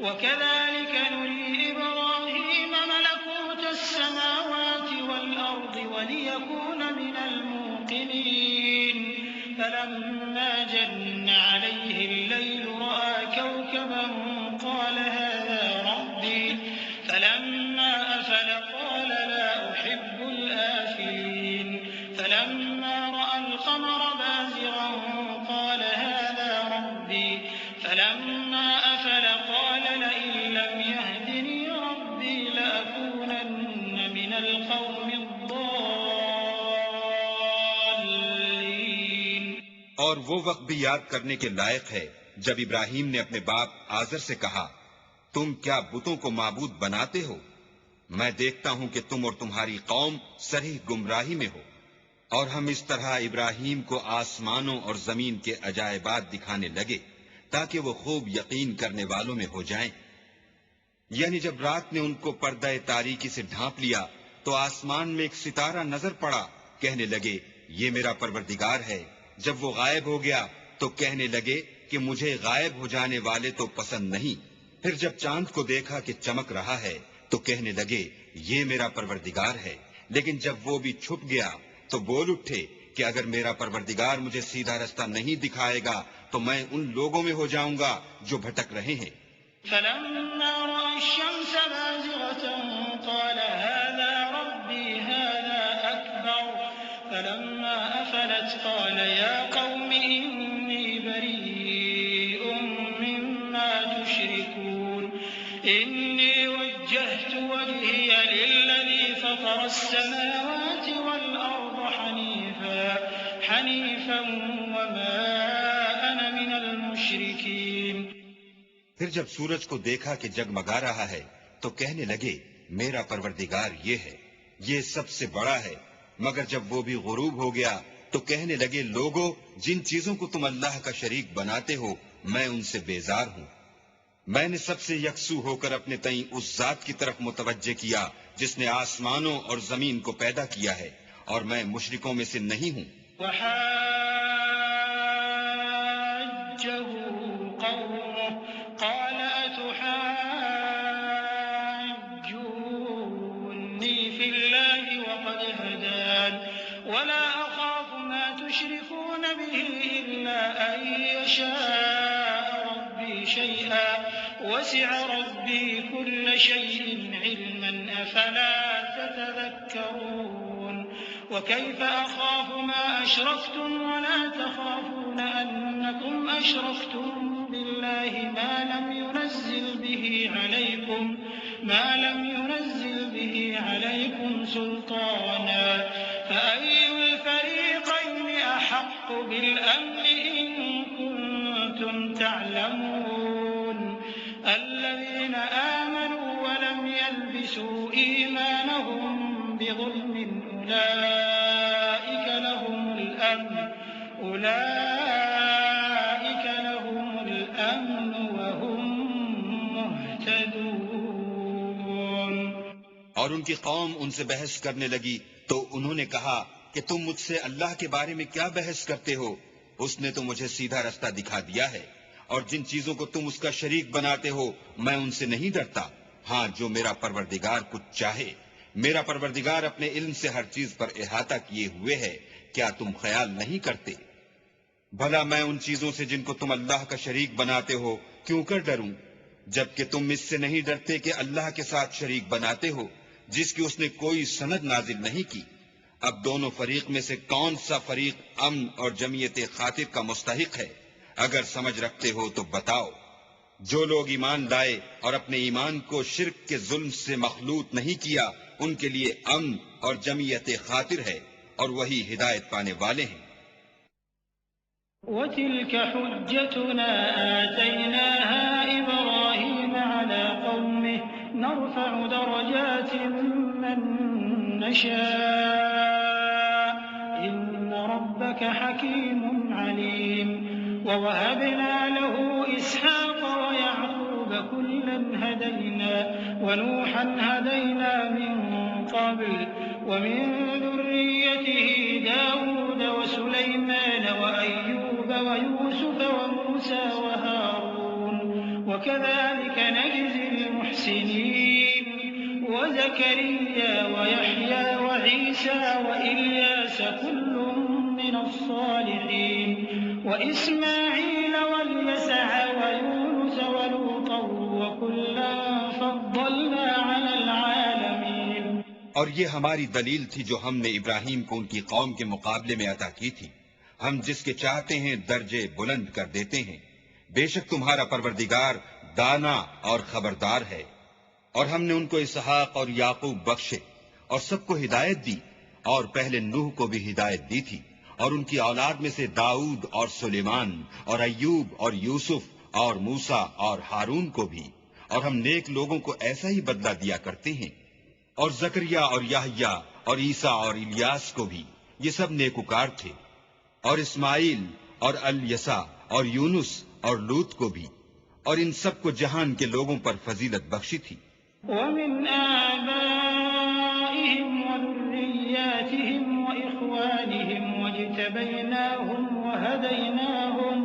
وَكَذَلِكَ نُرِي إِبْرَاهِيمَ مَلَكُوتَ السَّمَاوَاتِ وَالْأَرْضِ وَلِيَكُونَ مِنَ الْمُوقِنِينَ فَلَمَّا جَنَّ عَلَيْهِ اللَّيْلُ رَأَىٰ كَوْكَبًا قَالَ هَٰذَا رَبِّي فَلَمَّا أَفَلَ قَالَ لَا أُحِبُّ الْآفِلِينَ فَلَمَّا رَأَى الْقَمَرَ بَازِغًا قَالَ هَٰذَا رَبِّي فَلَمَّا أَفَلَ قَالَ لَئِن لَّمْ يَهْدِنِي رَبِّي لَأَكُونَنَّ مِنَ الْقَوْمِ الضَّالِّينَ۔ اور وہ وقت بھی یاد کرنے کے لائق ہے جب ابراہیم نے اپنے باپ آزر سے کہا، تم کیا بتوں کو معبود بناتے ہو؟ میں دیکھتا ہوں کہ تم اور تمہاری قوم صریح گمراہی میں ہو۔ اور ہم اس طرح ابراہیم کو آسمانوں اور زمین کے عجائبات دکھانے لگے تاکہ وہ خوب یقین کرنے والوں میں ہو جائیں۔ یعنی جب رات نے ان کو پردہ تاریکی سے ڈھانپ لیا تو آسمان میں ایک ستارہ نظر پڑا، کہنے لگے یہ میرا پروردگار ہے۔ جب وہ غائب ہو گیا تو کہنے لگے کہ مجھے غائب ہو جانے والے تو پسند نہیں۔ پھر جب چاند کو دیکھا کہ چمک رہا ہے تو کہنے لگے یہ میرا پروردگار ہے۔ لیکن جب وہ بھی چھپ گیا تو بول اٹھے کہ اگر میرا پروردگار مجھے سیدھا رستہ نہیں دکھائے گا تو میں ان لوگوں میں ہو جاؤں گا جو بھٹک رہے ہیں۔ فَلَمَّا رَأَى الشَّمْسَ بَازِغَةً قَالَ هَٰذَا رَبِّي هَٰذَا أَكْبَرُ فَلَمَّا أَفَلَتْ قَالَ يَا قَوْمِ إِنِّي بَرِيءٌ مِّمَّا تُشْرِكُونَ إِنِّي وَجَّهْتُ وَجْهِيَ لِلَّذِي فَطَرَ السَّمَاوَاتِ وَالْأَرْضَ حَنِيفًا وَمَا أَنَا مِنَ الْمُشْرِكِينَ۔ پھر جب سورج کو دیکھا کہ جگمگا رہا ہے تو کہنے لگے میرا پروردگار یہ ہے، یہ سب سے بڑا ہے۔ مگر جب وہ بھی غروب ہو گیا تو کہنے لگے لوگو جن چیزوں کو تم اللہ کا شریک بناتے ہو میں ان سے بیزار ہوں۔ میں نے سب سے یکسو ہو کر اپنے تئیں اس ذات کی طرف متوجہ کیا جس نے آسمانوں اور زمین کو پیدا کیا ہے، اور میں مشرکوں میں سے نہیں ہوں۔ وحاجه قومه قال أتحاجوني في الله وقد هدان ولا أخاف ما تشركون به إلا أن يشاء ربي شيئا وسع ربي كل شيء علما أفلا تتذكرون وكيف أخاف ما أشركتم ولا تخافون أنكم أشركتم بالله ما لم ينزل به عليكم سلطانا فأي الفريقين أحق بالأمن إن كنتم تعلمون الذين آمنوا ولم يلبسوا إيمانهم بظلم أولئك لهم الأمن وهم مهتدون۔ اور ان کی قوم ان سے بحث کرنے لگی تو انہوں نے کہا کہ تم مجھ سے اللہ کے بارے میں کیا بحث کرتے ہو؟ اس نے تو مجھے سیدھا رستہ دکھا دیا ہے، اور جن چیزوں کو تم اس کا شریک بناتے ہو میں ان سے نہیں ڈرتا. ہاں جو میرا پروردگار کچھ چاہے. میرا پروردگار اپنے علم سے ہر چیز پر احاطہ کیے ہوئے ہے. کیا تم خیال نہیں کرتے؟ بھلا میں ان چیزوں سے جن کو تم اللہ کا شریک بناتے ہو کیوں کر ڈروں، جبکہ تم اس سے نہیں ڈرتے کہ اللہ کے ساتھ شریک بناتے ہو جس کی اس نے کوئی سند نازل نہیں کی. اب دونوں فریق میں سے کون سا فریق امن اور جمعیت خاطر کا مستحق ہے؟ اگر سمجھ رکھتے ہو تو بتاؤ. جو لوگ ایمان لائے اور اپنے ایمان کو شرک کے ظلم سے مخلوط نہیں کیا ان کے لیے امن اور جمعیت خاطر ہے اور وہی ہدایت پانے والے ہیں. وَتِلْكَ حُجَّتُنَا آتَيْنَاهَا إِبْرَاهِيمَ عَلَى قَوْمِهِ نَرْفَعُ دَرَجَاتٍ مَّن نَّشَاءُ إِنَّ رَبَّكَ حَكِيمٌ عَلِيمٌ. وَوَهَبْنَا لَهُ إِسْحَاقَ وَيَعْقُوبَ كُلًّا هَدَيْنَا وَنُوحًا هَدَيْنَا مِن قَبْلُ وَمِن ذُرِّيَّتِهِ دَاوُودَ وَسُلَيْمَانَ وَأَيُّوبَ وَيُوسُفَ وَمُوسَىٰ وَهَارُونَ وَكَذَٰلِكَ نَجْزِي الْمُحْسِنِينَ. وَزَكَرِيَّا وَيَحْيَىٰ وَعِيسَىٰ وَإِلْيَاسَ كُلٌّ مِّنَ الصَّالِحِينَ. وَإِسْمَاعِيلَ وَالْيَسَعَ وَيُونُسَ وَلُوطًا وَكُلًّا فَضَّلْنَا عَلَى الْعَالَمِينَ. اور یہ ہماری دلیل تھی جو ہم نے ابراہیم کو ان کی قوم کے مقابلے میں عطا کی تھی. ہم جس کے چاہتے ہیں درجے بلند کر دیتے ہیں. بے شک تمہارا پروردگار دانا اور خبردار ہے. اور ہم نے ان کو اسحاق اور یعقوب بخشے اور سب کو ہدایت دی، اور پہلے نوح کو بھی ہدایت دی تھی، اور ان کی اولاد میں سے داؤد اور سلیمان اور ایوب اور یوسف اور موسیٰ اور ہارون کو بھی. اور ہم نیک لوگوں کو ایسا ہی بدلہ دیا کرتے ہیں. اور زکریا اور یحییٰ اور عیسیٰ اور الیاس کو بھی، یہ سب نیکوکار تھے. اور اسماعیل اور الیسع اور یونس اور لوط کو بھی، اور ان سب کو جہان کے لوگوں پر فضیلت بخشی تھی. وَمِنْ آبَائِهِمْ وَذُرِّيَّاتِهِمْ وَإِخْوَانِهِمْ وَاجْتَبَيْنَاهُمْ وَهَدَيْنَاهُمْ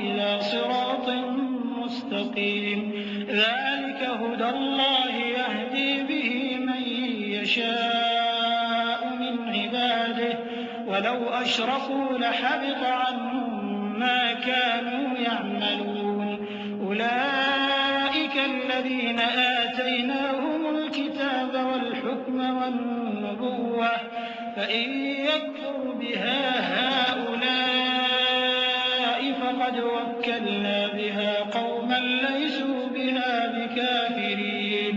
إِلَىٰ صِرَاطٍ مُّسْتَقِيمٍ. ذَٰلِكَ هُدَى اللَّهِ يَهْدِي بِهِ مَن يَشَاءُ مِنْ عِبَادِهِ ۚ وَلَوْ أَشْرَكُوا لَحَبِطَ عَنْهُم مَّا كَانُوا يَعْمَلُونَ. أُولَٰئِكَ الَّذِينَ آتَيْنَاهُمُ الْكِتَابَ وَالْحُكْمَ وَالنُّبُوَّةَ ۚ فَإِن يَكْفُرْ بِهَا هَٰؤُلَاءِ فَقَدْ وَكَّلْنَا بِهَا قَوْمًا لَّيْسُوا بِهَا بِكَافِرِينَ.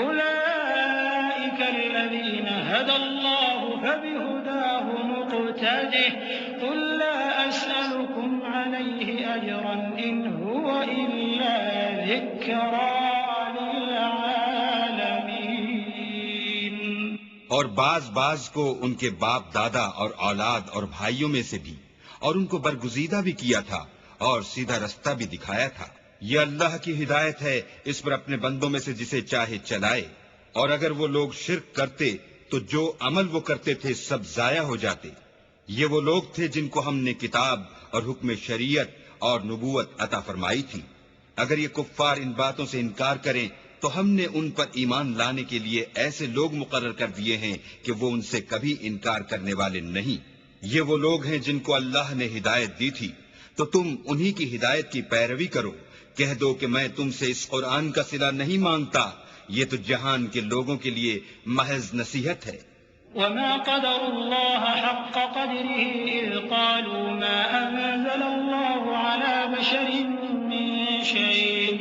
أُولَٰئِكَ الَّذِينَ هَدَى اللَّهُ فَبِهُدَاهُ مُقْتَدِهْ. قُل لَّا أَسْأَلُكُمْ عَلَيْهِ أَجْرًا إِنْ هُوَ إِلَّا ذِكْرَىٰ لِلْعَالَمِينَ. اور بعض کو ان کے باپ دادا اور اولاد اور بھائیوں میں سے بھی، اور ان کو برگزیدہ بھی کیا تھا اور سیدھا رستہ بھی دکھایا تھا. یہ اللہ کی ہدایت ہے، اس پر اپنے بندوں میں سے جسے چاہے چلائے. اور اگر وہ لوگ شرک کرتے تو جو عمل وہ کرتے تھے سب ضائع ہو جاتے. یہ وہ لوگ تھے جن کو ہم نے کتاب اور حکم شریعت اور نبوت عطا فرمائی تھی. اگر یہ کفار ان باتوں سے انکار کریں تو ہم نے ان پر ایمان لانے کے لیے ایسے لوگ مقرر کر دیے ہیں کہ وہ ان سے کبھی انکار کرنے والے نہیں. یہ وہ لوگ ہیں جن کو اللہ نے ہدایت دی تھی، تو تم انہی کی ہدایت کی پیروی کرو. کہہ دو کہ میں تم سے اس قرآن کا صلہ نہیں مانگتا، یہ تو جہان کے لوگوں کے لیے محض نصیحت ہے. وَمَا قَدَرُوا اللَّهَ حَقَّ قَدْرِهِ إِذْ قَالُوا مَا أَنزَلَ اللَّهُ عَلَىٰ بَشَرٍ مِّن شَيْءٍ.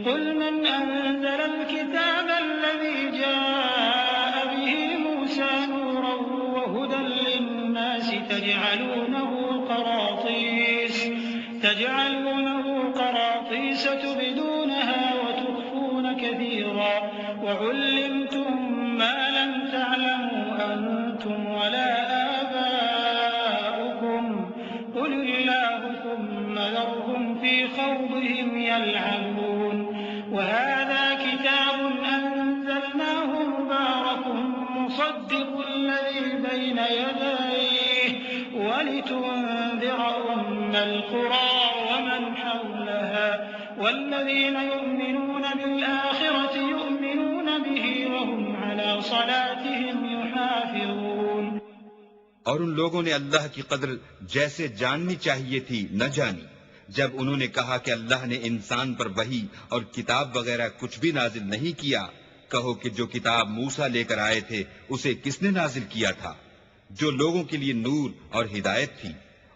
قُلْ مَنْ أَنزَلَ الْكِتَابَ الَّذِي جَاءَ بِهِ مُوسَىٰ نُورًا وَهُدًى لِّلنَّاسِ تَجْعَلُونَهُ قَرَاطِيسَ تُبْدُونَهَا وَتُخْفُونَ كَثِيرًا وَعُلِّمْتُم مَّا لَمْ تَعْلَمُوا أَنتُمْ وَلَا آبَاؤُكُمْ قُلِ اللَّهُ ثُمَّ ذَرْهُمْ فِي خَوْضِهِمْ يَلْعَبُونَ. وَهَٰذَا كِتَابٌ أَنزَلْنَاهُ مُبَارَكٌ مُّصَدِّقُ الَّذِي بَيْنَ يَدَيْهِ وَلِتُنذِرَ أُمَّ الْقُرَىٰ لها والذين يؤمنون بالآخرة يؤمنون به وهم على صلاتهم يحافظون۔ اور ان لوگوں نے اللہ کی قدر جیسے جاننی چاہیے تھی نہ جانی جب انہوں نے کہا کہ اللہ نے انسان پر وحی اور کتاب وغیرہ کچھ بھی نازل نہیں کیا۔ کہو کہ جو کتاب موسیٰ لے کر آئے تھے اسے کس نے نازل کیا تھا؟ جو لوگوں کے لیے نور اور ہدایت تھی،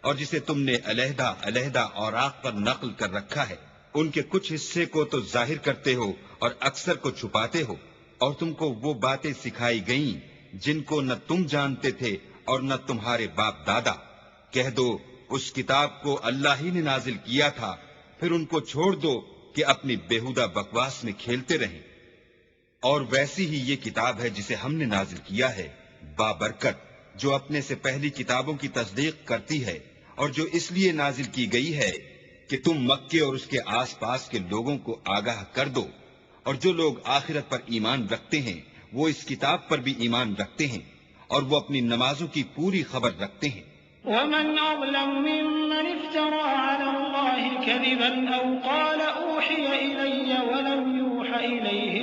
اور جسے تم نے علیحدہ علیحدہ اوراق پر نقل کر رکھا ہے۔ ان کے کچھ حصے کو تو ظاہر کرتے ہو اور اکثر کو چھپاتے ہو، اور تم کو وہ باتیں سکھائی گئیں جن کو نہ تم جانتے تھے اور نہ تمہارے باپ دادا۔ کہہ دو اس کتاب کو اللہ ہی نے نازل کیا تھا، پھر ان کو چھوڑ دو کہ اپنی بیہودہ بکواس میں کھیلتے رہیں۔ اور ویسی ہی یہ کتاب ہے جسے ہم نے نازل کیا ہے بابرکت، جو اپنے سے پہلی کتابوں کی تصدیق کرتی ہے، اور جو اس لیے نازل کی گئی ہے کہ تم مکے اور اس کے آس پاس کے لوگوں کو آگاہ کر دو، اور جو لوگ آخرت پر ایمان رکھتے ہیں وہ اس کتاب پر بھی ایمان رکھتے ہیں، اور وہ اپنی نمازوں کی پوری خبر رکھتے ہیں۔ ومن أظلم ممن افترى على الله كذبا أو قال أوحي إلي ولم يوحى إليه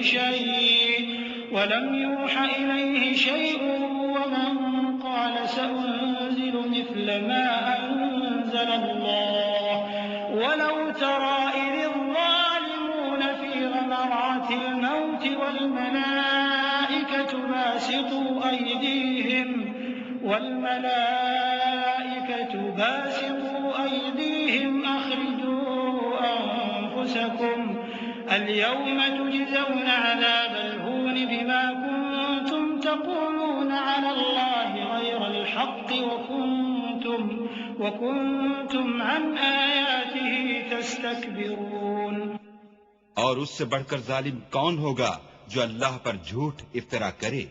شيء ومن قال سأنزل مثل ما أنزل الله ولو ترى إذ الظالمون في غمرات الموت والملائكة باسطوا أيديهم أخرجوا أنفسكم اليوم تجزون عذاب الهون بما كنتم تقولون على الله غير الحق وكنتم عن آياته تستكبرون۔ اور اس سے بڑھ کر ظالم کون ہوگا جو اللہ پر جھوٹ افطرا کرے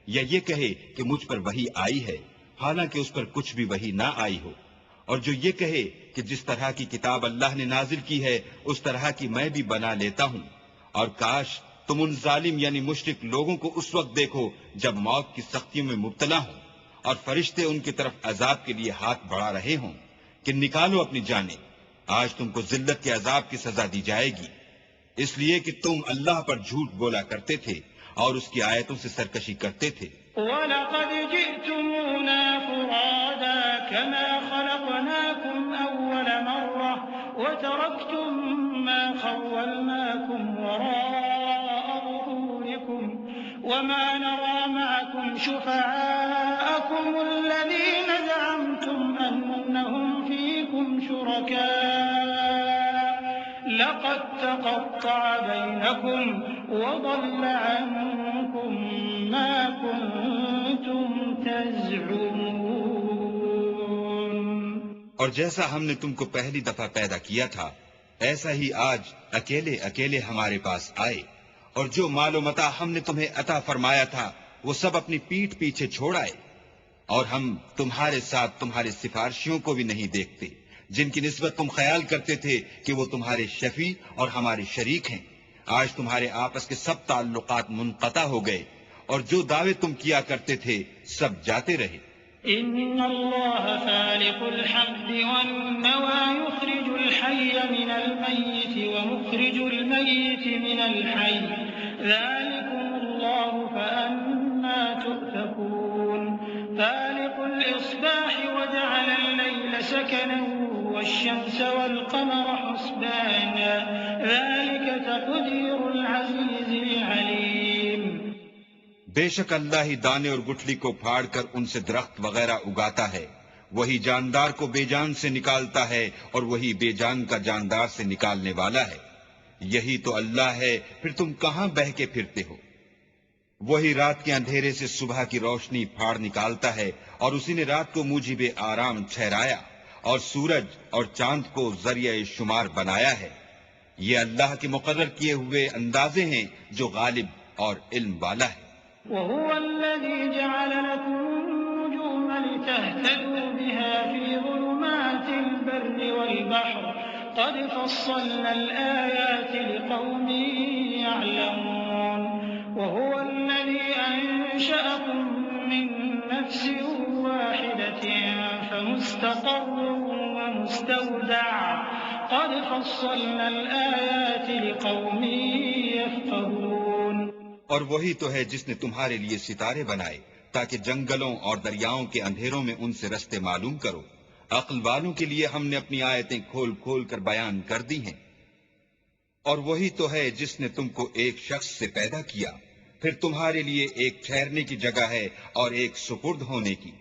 یا یہ کہے کہ مجھ پر وحی آئی ہے حالانکہ اس پر کچھ بھی وحی نہ آئی ہو، اور جو یہ کہے کہ جس طرح کی کتاب اللہ نے نازل کی ہے اس طرح کی میں بھی بنا لیتا ہوں۔ اور کاش تم ان ظالم یعنی مشرک لوگوں کو اس وقت دیکھو جب موت کی سختیوں میں مبتلا ہوں اور فرشتے ان کی طرف عذاب کے لیے ہاتھ بڑھا رہے ہوں کہ نکالو اپنی جانیں، آج تم کو ذلت کے عذاب کی سزا دی جائے گی، اس لیے کہ تم اللہ پر جھوٹ بولا کرتے تھے اور اس کی آیتوں سے سرکشی کرتے تھے۔ وَلَقَدْ جِئْتُمُونَا فُرَادَىٰ كَمَا خَلَقْنَاكُمْ أَوَّلَ مَرَّةٍ وَتَرَكْتُم مَّا خَوَّلْنَاكُمْ وَرَاءَ ظُهُورِكُمْ وَمَا نَرَىٰ مَعَكُمْ شُفَعَاءَكُمُ الَّذِينَ زَعَمْتُمْ أَنَّهُمْ فِيكُمْ شُرَكَاءُ لَقَد تَّقَطَّعَ بَيْنَكُمْ وَضَلَّ عَنكُم مَّا كُنتُمْ تَزْعُمُونَ۔ اور جیسا ہم نے تم کو پہلی دفعہ پیدا کیا تھا ایسا ہی آج اکیلے اکیلے ہمارے پاس آئے، اور جو مال و متاع ہم نے تمہیں عطا فرمایا تھا وہ سب اپنی پیٹھ پیچھے چھوڑ آئے، اور ہم تمہارے ساتھ تمہارے سفارشیوں کو بھی نہیں دیکھتے جن کی نسبت تم خیال کرتے تھے کہ وہ تمہارے شفیع اور ہمارے شریک ہیں۔ آج تمہارے آپس کے سب تعلقات منقطع ہو گئے اور جو دعوے تم کیا کرتے تھے سب جاتے رہے۔ إن الله فالق الحب والنوى يخرج الحي من الميت ومخرج الميت من الحي ذلكم الله فأنا تؤفكون فالق الإصباح وجعل الليل سكنا والشمس والقمر حسبانا ذلك تقدير العزيز العليم۔ بے شک اللہ ہی دانے اور گٹھلی کو پھاڑ کر ان سے درخت وغیرہ اگاتا ہے، وہی جاندار کو بے جان سے نکالتا ہے اور وہی بے جان کا جاندار سے نکالنے والا ہے، یہی تو اللہ ہے، پھر تم کہاں بہہ کے پھرتے ہو۔ وہی رات کے اندھیرے سے صبح کی روشنی پھاڑ نکالتا ہے، اور اسی نے رات کو موجب آرام ٹھہرایا اور سورج اور چاند کو ذریعہ شمار بنایا ہے۔ یہ اللہ کے مقرر کیے ہوئے اندازے ہیں جو غالب اور علم والا ہے۔ وهو الذي جعل لكم النجوم لتهتدوا بها في ظلمات البر والبحر قد فصلنا الآيات لقوم يعلمون وهو الذي أنشأكم من نفس واحدة فمستقر ومستودع قد فصلنا الآيات لقوم يفقهون۔ اور وہی تو ہے جس نے تمہارے لیے ستارے بنائے تاکہ جنگلوں اور دریاؤں کے اندھیروں میں ان سے رستے معلوم کرو۔ عقل والوں کے لیے ہم نے اپنی آیتیں کھول کھول کر بیان کر دی ہیں۔ اور وہی تو ہے جس نے تم کو ایک شخص سے پیدا کیا، پھر تمہارے لیے ایک ٹھہرنے کی جگہ ہے اور ایک سپرد ہونے کی۔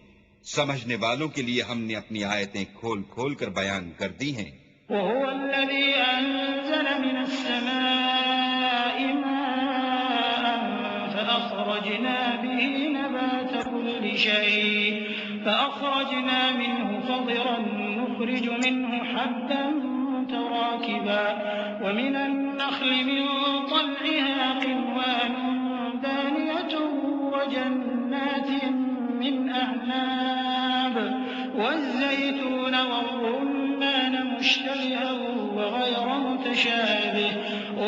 سمجھنے والوں کے لیے ہم نے اپنی آیتیں کھول کھول کر بیان کر دی ہیں۔ وهو الذي أنزل من السماء ماء فأخرجنا به نبات كل شيء فأخرجنا منه خضرا نخرج منه حبا متراكبا ومن النخل من طلعها قنوان دانية وجنات من أعناب والزيتون والرمان مشتبها وغير متشابه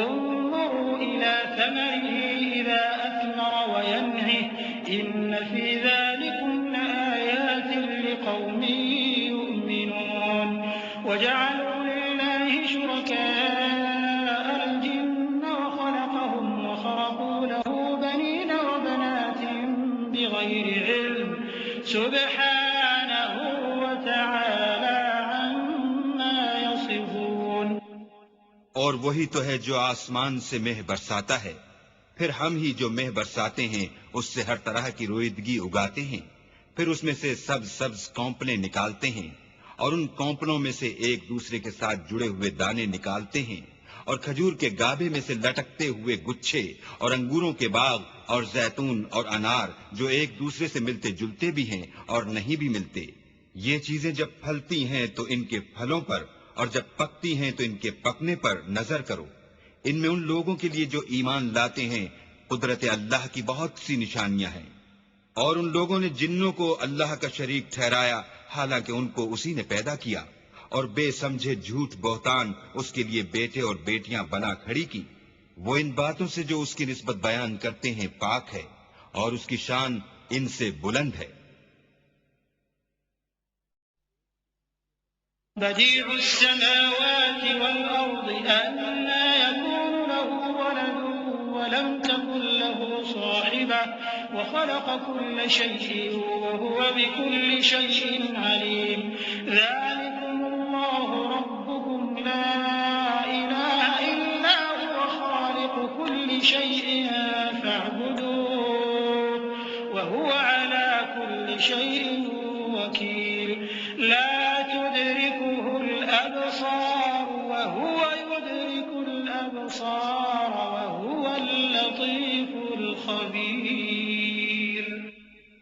انظروا إلى ثمره إذا أثمر وينعه إن في ذلكم لآيات لقوم يؤمنون وجعلوا لله شركاء الجن وخلقهم وخرقوا له بنين وبنات بغير علم سبحانه وتعالى عما يصفون۔ اور وہی تو ہے جو آسمان سے مہ برساتا ہے، پھر ہم ہی جو مہ برساتے ہیں اس سے ہر طرح کی رویدگی اگاتے ہیں، پھر اس میں سے سبز سبز کونپلیں نکالتے ہیں اور ان کونپلوں میں سے ایک دوسرے کے ساتھ جڑے ہوئے دانے نکالتے ہیں، اور کھجور کے گابے میں سے لٹکتے ہوئے گچھے، اور انگوروں کے باغ اور زیتون اور انار جو ایک دوسرے سے ملتے جلتے بھی ہیں اور نہیں بھی ملتے۔ یہ چیزیں جب پھلتی ہیں تو ان کے پھلوں پر، اور جب پکتی ہیں تو ان کے پکنے پر نظر کرو۔ ان میں ان لوگوں کے لیے جو ایمان لاتے ہیں قدرت اللہ کی بہت سی نشانیاں ہیں۔ اور ان لوگوں نے جنوں کو اللہ کا شریک ٹھہرایا حالانکہ ان کو اسی نے پیدا کیا، اور بے سمجھے جھوٹ بہتان اس کے لیے بیٹے اور بیٹیاں بنا کھڑی کی۔ وہ ان باتوں سے جو اس کی نسبت بیان کرتے ہیں پاک ہے، اور اس کی شان ان سے بلند ہے۔ بديع السماوات والأرض أنى يكون له ولد ولم تكن له صاحبة وخلق كل شيء وهو بكل شيء عليم ذلكم الله ربكم لا إله إلا هو خالق كل شيء فاعبدوه وهو على كل شيء وكيل لا تدركه الأبصار وهو يدرك الأبصار وهو اللطيف الخبير۔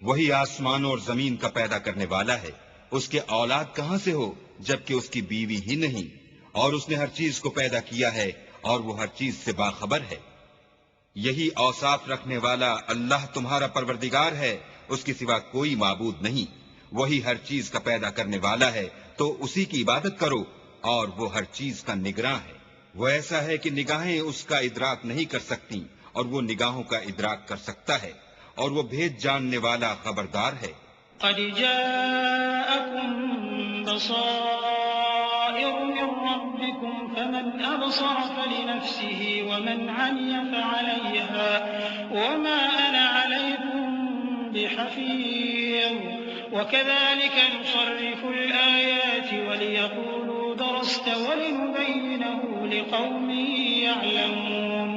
وہی آسمانوں اور زمین کا پیدا کرنے والا ہے، اس کے اولاد کہاں سے ہو جبکہ اس کی بیوی ہی نہیں، اور اس نے ہر چیز کو پیدا کیا ہے اور وہ ہر چیز سے باخبر ہے۔ یہی اوصاف رکھنے والا اللہ تمہارا پروردگار ہے، اس کے سوا کوئی معبود نہیں۔ وہی ہر چیز کا پیدا کرنے والا ہے تو اسی کی عبادت کرو، اور وہ ہر چیز کا نگراں ہے۔ وہ ایسا ہے کہ نگاہیں اس کا ادراک نہیں کر سکتی اور وہ نگاہوں کا ادراک کر سکتا ہے، اور وہ بھید جاننے والا خبردار ہے۔ قد جاءكم بصائر من ربكم فمن أبصر فلنفسه ومن عمي فعليها وما أنا عليكم بحفيظ وكذلك نصرف الآيات وليقولوا درست ولنبينه لقوم يعلمون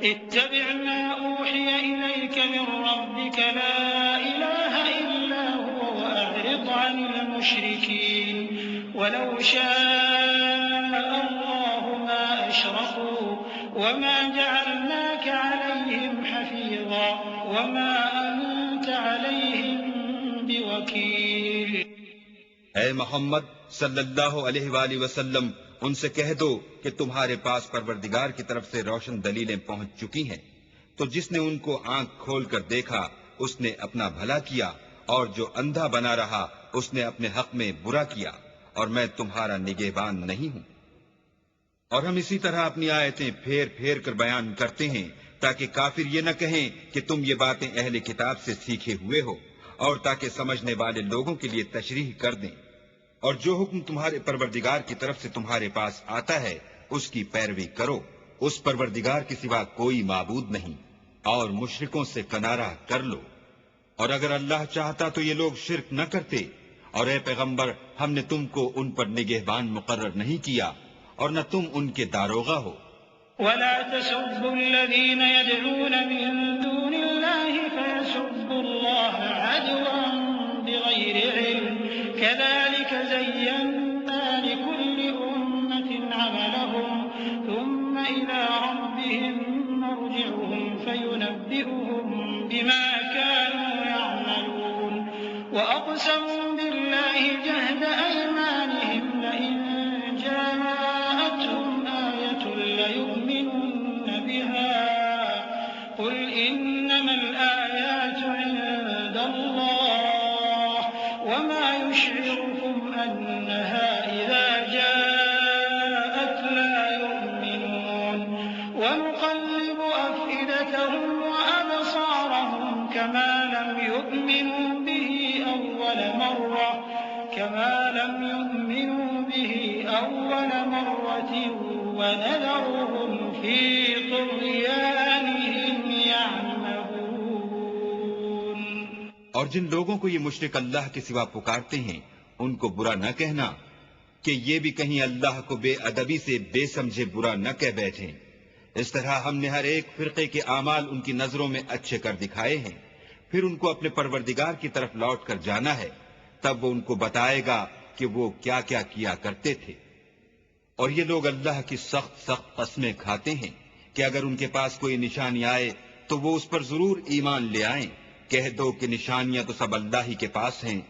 اتبع ما أوحي إليك من ربك لا إله إلا هو وأعرض عن المشركين ولو شاء الله ما أشركوا وما جعلناك عليهم حفيظا وما أنت عليهم بوكيل۔ اے محمد صلی اللہ علیہ وآلہ وسلم، ان سے کہہ دو کہ تمہارے پاس پروردگار کی طرف سے روشن دلیلیں پہنچ چکی ہیں، تو جس نے ان کو آنکھ کھول کر دیکھا اس نے اپنا بھلا کیا، اور جو اندھا بنا رہا اس نے اپنے حق میں برا کیا، اور میں تمہارا نگہبان نہیں ہوں۔ اور ہم اسی طرح اپنی آیتیں پھیر پھیر کر بیان کرتے ہیں تاکہ کافر یہ نہ کہیں کہ تم یہ باتیں اہل کتاب سے سیکھے ہوئے ہو، اور تاکہ سمجھنے والے لوگوں کے لیے تشریح کر دیں، اور جو حکم تمہارے پروردگار کی طرف سے تمہارے پاس آتا ہے اس کی پیروی کرو، اس پروردگار کے سوا کوئی معبود نہیں، اور مشرکوں سے کنارہ کر لو۔ اور اگر اللہ چاہتا تو یہ لوگ شرک نہ کرتے، اور اے پیغمبر ہم نے تم کو ان پر نگہبان مقرر نہیں کیا اور نہ تم ان کے داروغہ ہو۔ ولا تسبوا الذين يدعون من دون الله فيسبوا الله عدوا بغير علم كذلك زينا لكل أمة عملهم ثم إلى ربهم مرجعهم فينبئهم بما كانوا يعملون وأقسموا بالله جهد أيمانهم لئن جاءتهم آية ليؤمنن بها قل إنما الآيات عند الله وما يشعركم أنها إذا جاءت لا يؤمنون ونقلب أفئدتهم وأبصارهم كما لم يؤمنوا به أول مرة ونذرهم في طغيانهم يعمهون۔ اور جن لوگوں کو یہ مشرک اللہ کے سوا پکارتے ہیں ان کو برا نہ کہنا کہ یہ بھی کہیں اللہ کو بے ادبی سے بے سمجھے برا نہ کہہ بیٹھیں۔ اس طرح ہم نے ہر ایک فرقے کے اعمال ان کی نظروں میں اچھے کر دکھائے ہیں، پھر ان کو اپنے پروردگار کی طرف لوٹ کر جانا ہے، تب وہ ان کو بتائے گا کہ وہ کیا کیا کیا کرتے تھے۔ اور یہ لوگ اللہ کی سخت سخت قسمیں کھاتے ہیں کہ اگر ان کے پاس کوئی نشانی آئے تو وہ اس پر ضرور ایمان لے آئیں۔ کہہ دو کہ نشانیاں تو سب اللہ ہی کے پاس ہیں،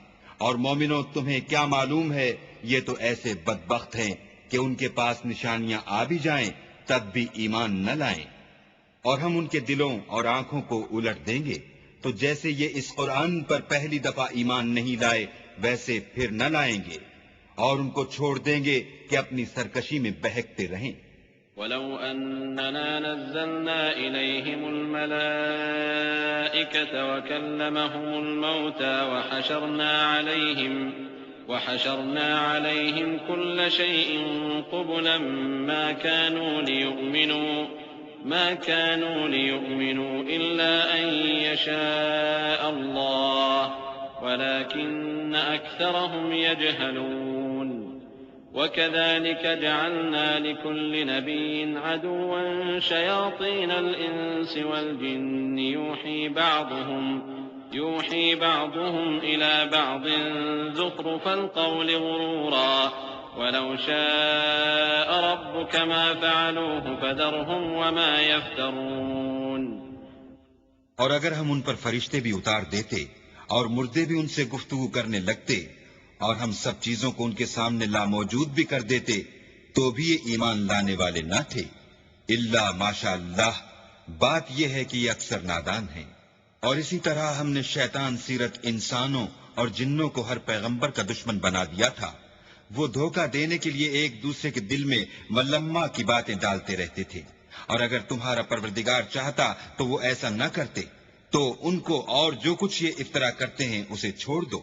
اور مومنوں تمہیں کیا معلوم ہے یہ تو ایسے بدبخت ہیں کہ ان کے پاس نشانیاں آ بھی جائیں تب بھی ایمان نہ لائیں، اور ہم ان کے دلوں اور آنکھوں کو الٹ دیں گے، تو جیسے یہ اس قرآن پر پہلی دفعہ ایمان نہیں لائے ویسے پھر نہ لائیں گے، اور ان کو چھوڑ دیں گے کہ اپنی سرکشی میں بہکتے رہیں۔ وَلَوْ أَنَّنَا نَزَّلْنَا إِلَيْهِمُ الْمَلَائِكَةَ وَكَلَّمَهُمُ الْمَوْتَى وَحَشَرْنَا عَلَيْهِمْ كُلَّ شَيْءٍ قُبُلًا ما كانوا ليؤمنوا إلا أن يشاء الله ولكن أكثرهم يجهلون وكذلك جعلنا لكل نبي عدوا شياطين الإنس والجن يوحي بعضهم إلى بعض زخرف القول غرورا ولو شاء ربك ما فعلوه فذرهم وما يفترون۔ اور اگر ہم ان پر فرشتے بھی اتار دیتے اور مردے بھی ان سے گفتگو کرنے لگتے اور ہم سب چیزوں کو ان کے سامنے لاموجود بھی کر دیتے تو بھی یہ ایمان لانے والے نہ تھے، الا ماشاء اللہ۔ بات یہ ہے کہ یہ اکثر نادان ہیں۔ اور اسی طرح ہم نے شیطان سیرت انسانوں اور جنوں کو ہر پیغمبر کا دشمن بنا دیا تھا، وہ دھوکہ دینے کے لیے ایک دوسرے کے دل میں ملمہ کی باتیں ڈالتے رہتے تھے، اور اگر تمہارا پروردگار چاہتا تو وہ ایسا نہ کرتے، تو ان کو اور جو کچھ یہ افطرا کرتے ہیں اسے چھوڑ دو۔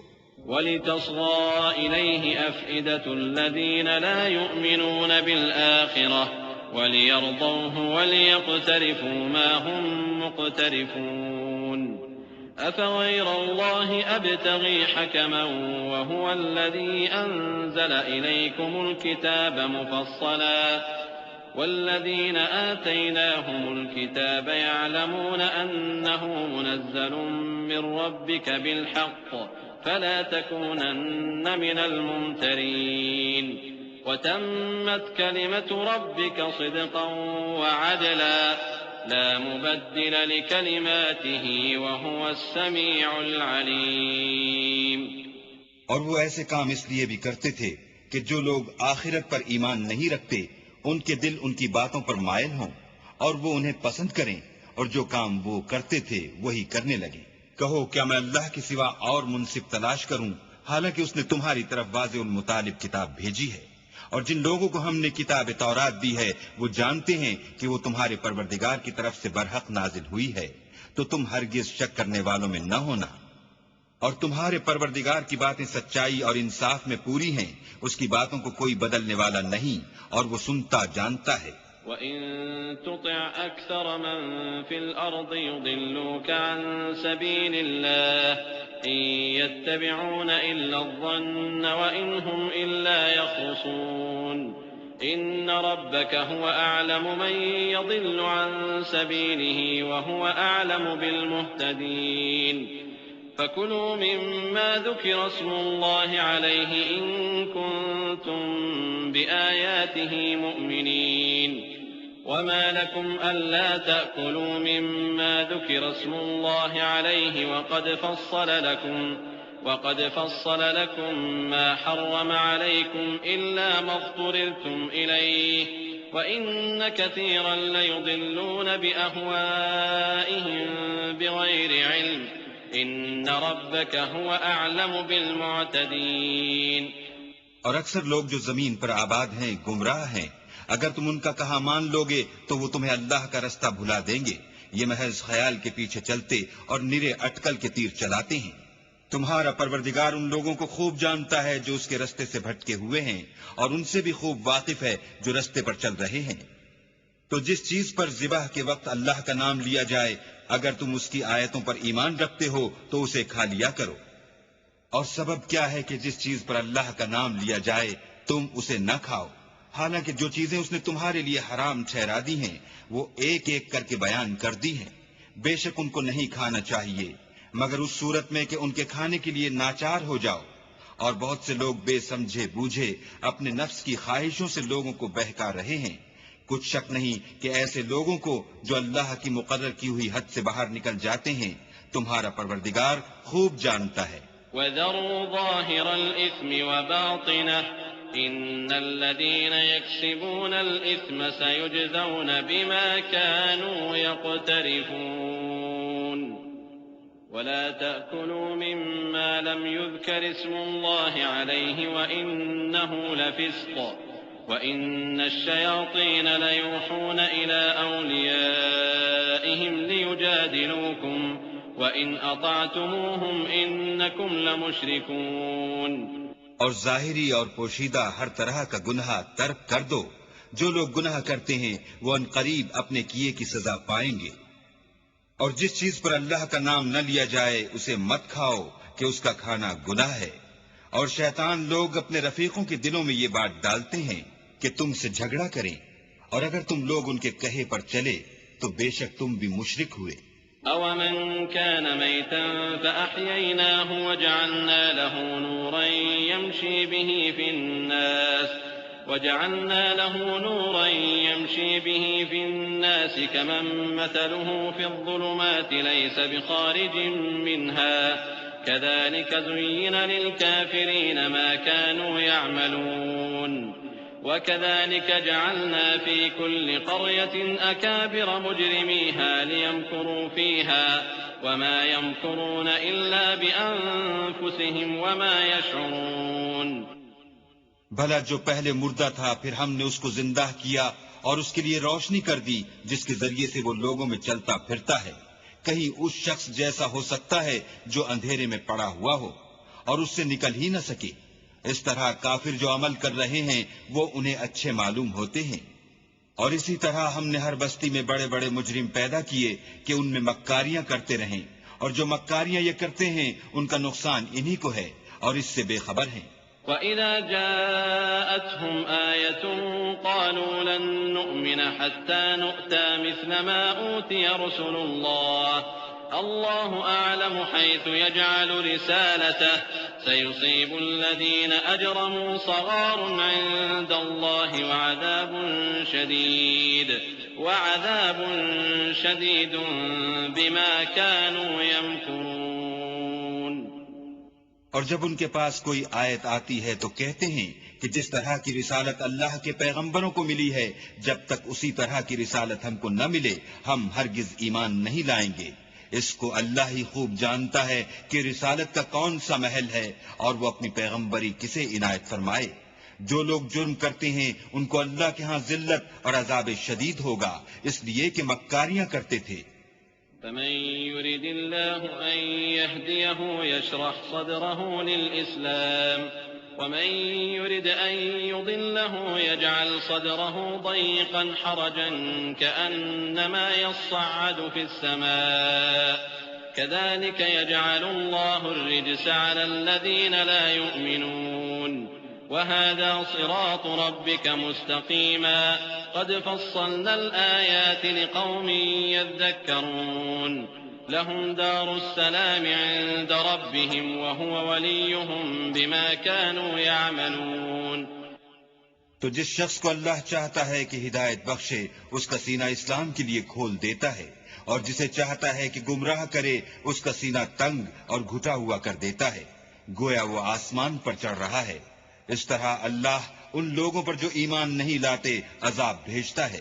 وَلِتَصْغَىٰ إِلَيْهِ أَفْئِدَةُ الَّذِينَ لَا يُؤْمِنُونَ بِالْآخِرَةِ وَلِيَرْضَوْهُ وَلِيَقْتَرِفُوا مَا هُمْ مُقْتَرِفُونَ أَفَغَيْرَ اللَّهِ أَبْتَغِي حَكَمًا وَهُوَ الَّذِي أَنزَلَ إِلَيْكُمُ الْكِتَابَ مُفَصَّلًا وَالَّذِينَ آتَيْنَاهُمُ الْكِتَابَ يَعْلَمُونَ أَنَّهُ مُنَزَّلٌ مِّن رَّبِّكَ بِالْحَقِّ فَلَا تَكُونَنَّ مِنَ الْمُمْتَرِينَ وَتَمَّتْ كَلِمَةُ رَبِّكَ صِدْقًا وَعَدْلًا لا مبدل لكلماته وهو السميع العليم۔ اور وہ ایسے کام اس لیے بھی کرتے تھے کہ جو لوگ آخرت پر ایمان نہیں رکھتے ان کے دل ان کی باتوں پر مائل ہوں اور وہ انہیں پسند کریں، اور جو کام وہ کرتے تھے وہی کرنے لگیں۔ کہو کیا میں اللہ کے سوا اور منصف تلاش کروں، حالانکہ اس نے تمہاری طرف واضح المطالب کتاب بھیجی ہے، اور جن لوگوں کو ہم نے کتاب تورات دی ہے وہ جانتے ہیں کہ وہ تمہارے پروردگار کی طرف سے برحق نازل ہوئی ہے، تو تم ہرگز شک کرنے والوں میں نہ ہونا۔ اور تمہارے پروردگار کی باتیں سچائی اور انصاف میں پوری ہیں، اس کی باتوں کو کوئی بدلنے والا نہیں، اور وہ سنتا جانتا ہے۔ وَإِن تُطِعْ أَكْثَرَ مَن فِي الْأَرْضِ يُضِلُّوكَ عَن سَبِيلِ اللَّهِ إِن يَتَّبِعُونَ إِلَّا الظَّنَّ وَإِنْ هُمْ إِلَّا يَخْرُصُونَ إِنَّ رَبَّكَ هُوَ أَعْلَمُ مَن يَضِلُّ عَن سَبِيلِهِ وَهُوَ أَعْلَمُ بِالْمُهْتَدِينَ فَكُلُوا مِمَّا ذُكِرَ اسْمُ اللَّهِ عَلَيْهِ إِن كُنتُم بِآيَاتِهِ مُؤْمِنِينَ وما لكم ألا تأكلوا مما ذكر اسم الله عليه وقد فصل لكم ما حرم عليكم إلا ما اضطررتم إليه وإن كثيرا ليضلون بأهوائهم بغير علم إن ربك هو أعلم بالمعتدين۔ اور اکثر لوگ جو زمین پر آباد ہیں گمراہ ہیں، اگر تم ان کا کہا مان لوگے تو وہ تمہیں اللہ کا رستہ بھلا دیں گے، یہ محض خیال کے پیچھے چلتے اور نرے اٹکل کے تیر چلاتے ہیں۔ تمہارا پروردگار ان لوگوں کو خوب جانتا ہے جو اس کے رستے سے بھٹکے ہوئے ہیں، اور ان سے بھی خوب واقف ہے جو رستے پر چل رہے ہیں۔ تو جس چیز پر ذبح کے وقت اللہ کا نام لیا جائے، اگر تم اس کی آیتوں پر ایمان رکھتے ہو تو اسے کھا لیا کرو۔ اور سبب کیا ہے کہ جس چیز پر اللہ کا نام لیا جائے تم اسے نہ کھاؤ، حالانکہ جو چیزیں اس نے تمہارے لیے حرام ٹھہرا دی ہیں وہ ایک ایک کر کے بیان کر دی ہیں۔ بے شک ان کو نہیں کھانا چاہیے مگر اس صورت میں کہ ان کے کھانے کے لیے ناچار ہو جاؤ، اور بہت سے لوگ بے سمجھے بوجھے اپنے نفس کی خواہشوں سے لوگوں کو بہکا رہے ہیں۔ کچھ شک نہیں کہ ایسے لوگوں کو جو اللہ کی مقرر کی ہوئی حد سے باہر نکل جاتے ہیں تمہارا پروردگار خوب جانتا ہے۔ وَذَرُوا ظَاهِرَ الْإِثْمِ وَبَاطِنَهُ إِنَّ الَّذِينَ يَكْسِبُونَ الْإِثْمَ سَيُجْزَوْنَ بِمَا كَانُوا يَقْتَرِفُونَ وَلَا تَأْكُلُوا مِمَّا لَمْ يُذْكَرِ اسْمُ اللَّهِ عَلَيْهِ وَإِنَّهُ لَفِسْقٌ وَإِنَّ الشَّيَاطِينَ لَيُوحُونَ إِلَىٰ أَوْلِيَائِهِمْ لِيُجَادِلُوكُمْ وَإِنْ أَطَعْتُمُوهُمْ إِنَّكُمْ لَمُشْرِكُونَ۔ اور ظاہری اور پوشیدہ ہر طرح کا گناہ ترک کر دو، جو لوگ گناہ کرتے ہیں وہ عنقریب اپنے کیے کی سزا پائیں گے۔ اور جس چیز پر اللہ کا نام نہ لیا جائے اسے مت کھاؤ کہ اس کا کھانا گناہ ہے، اور شیطان لوگ اپنے رفیقوں کے دلوں میں یہ بات ڈالتے ہیں کہ تم سے جھگڑا کریں، اور اگر تم لوگ ان کے کہے پر چلے تو بے شک تم بھی مشرک ہوئے۔ أَوَمَنْ كَانَ مَيْتًا فَأَحْيَيْنَاهُ وَجَعَلْنَا لَهُ نُورًا يَمْشِي بِهِ فِي النَّاسِ كَمَن مَّثَلُهُ فِي الظُّلُمَاتِ لَيْسَ بِخَارِجٍ مِّنْهَا كَذَلِكَ زُيِّنَ لِلْكَافِرِينَ مَا كَانُوا يَعْمَلُونَ وَكَذَلِكَ جَعَلْنَا فِي كُلِّ قَرْيَةٍ أَكَابِرَ مُجْرِمِيهَا لِيَمْكُرُوا فِيهَا وَمَا يَمْكُرُونَ إِلَّا بِأَنفُسِهِمْ وَمَا يَشْعُرُونَ۔ بھلا جو پہلے مردہ تھا پھر ہم نے اس کو زندہ کیا اور اس کے لیے روشنی کر دی جس کے ذریعے سے وہ لوگوں میں چلتا پھرتا ہے، کہیں اس شخص جیسا ہو سکتا ہے جو اندھیرے میں پڑا ہوا ہو اور اس سے نکل ہی نہ سکے۔ اس طرح کافر جو عمل کر رہے ہیں وہ انہیں اچھے معلوم ہوتے ہیں۔ اور اسی طرح ہم نے ہر بستی میں بڑے بڑے مجرم پیدا کیے کہ ان میں مکاریاں کرتے رہیں، اور جو مکاریاں یہ کرتے ہیں ان کا نقصان انہی کو ہے اور اس سے بے خبر ہیں۔ وَإِذَا جَاءَتْهُمْ آيَةٌ قَالُوا لَن نُّؤْمِنَ حَتَّىٰ نُؤْتَىٰ مِثْلَ مَا أُوتِيَ رُسُلُ اللَّهُ أَعْلَمُ حَيْثُ يَجْعَلُ رِسَالَتَهُ سَيُصِيبُ الَّذِينَ أَجْرَمُوا صَغَارٌ عِندَ اللَّهِ وَعَذَابٌ شَدِيدٌ بِمَا كَانُوا يَمْكُرُونَ۔ اور جب ان کے پاس کوئی آیت آتی ہے تو کہتے ہیں کہ جس طرح کی رسالت اللہ کے پیغمبروں کو ملی ہے جب تک اسی طرح کی رسالت ہم کو نہ ملے ہم ہرگز ایمان نہیں لائیں گے۔ اس کو اللہ ہی خوب جانتا ہے کہ رسالت کا کون سا محل ہے اور وہ اپنی پیغمبری کسے عنایت فرمائے۔ جو لوگ جرم کرتے ہیں ان کو اللہ کے ہاں ذلت اور عذاب شدید ہوگا، اس لیے کہ مکاریاں کرتے تھے۔ فمن يرد الله أن يهديه يشرح صدره للإسلام ومن يرد أن يضله يجعل صدره ضيقا حرجا كأنما يصعد في السماء كذلك يجعل الله الرجس على الذين لا يؤمنون وهذا صراط ربك مستقيما قد فصلنا الآيات لقوم يذكرون لهم دار السلام عند ربهم وهو وليهم بما كانوا يعملون. تو جس شخص کو اللہ چاہتا ہے کہ ہدایت بخشے اس کا سینہ اسلام کے لیے کھول دیتا ہے، اور جسے چاہتا ہے کہ گمراہ کرے اس کا سینہ تنگ اور گھٹا ہوا کر دیتا ہے، گویا وہ آسمان پر چڑھ رہا ہے۔ اس طرح اللہ ان لوگوں پر جو ایمان نہیں لاتے عذاب بھیجتا ہے،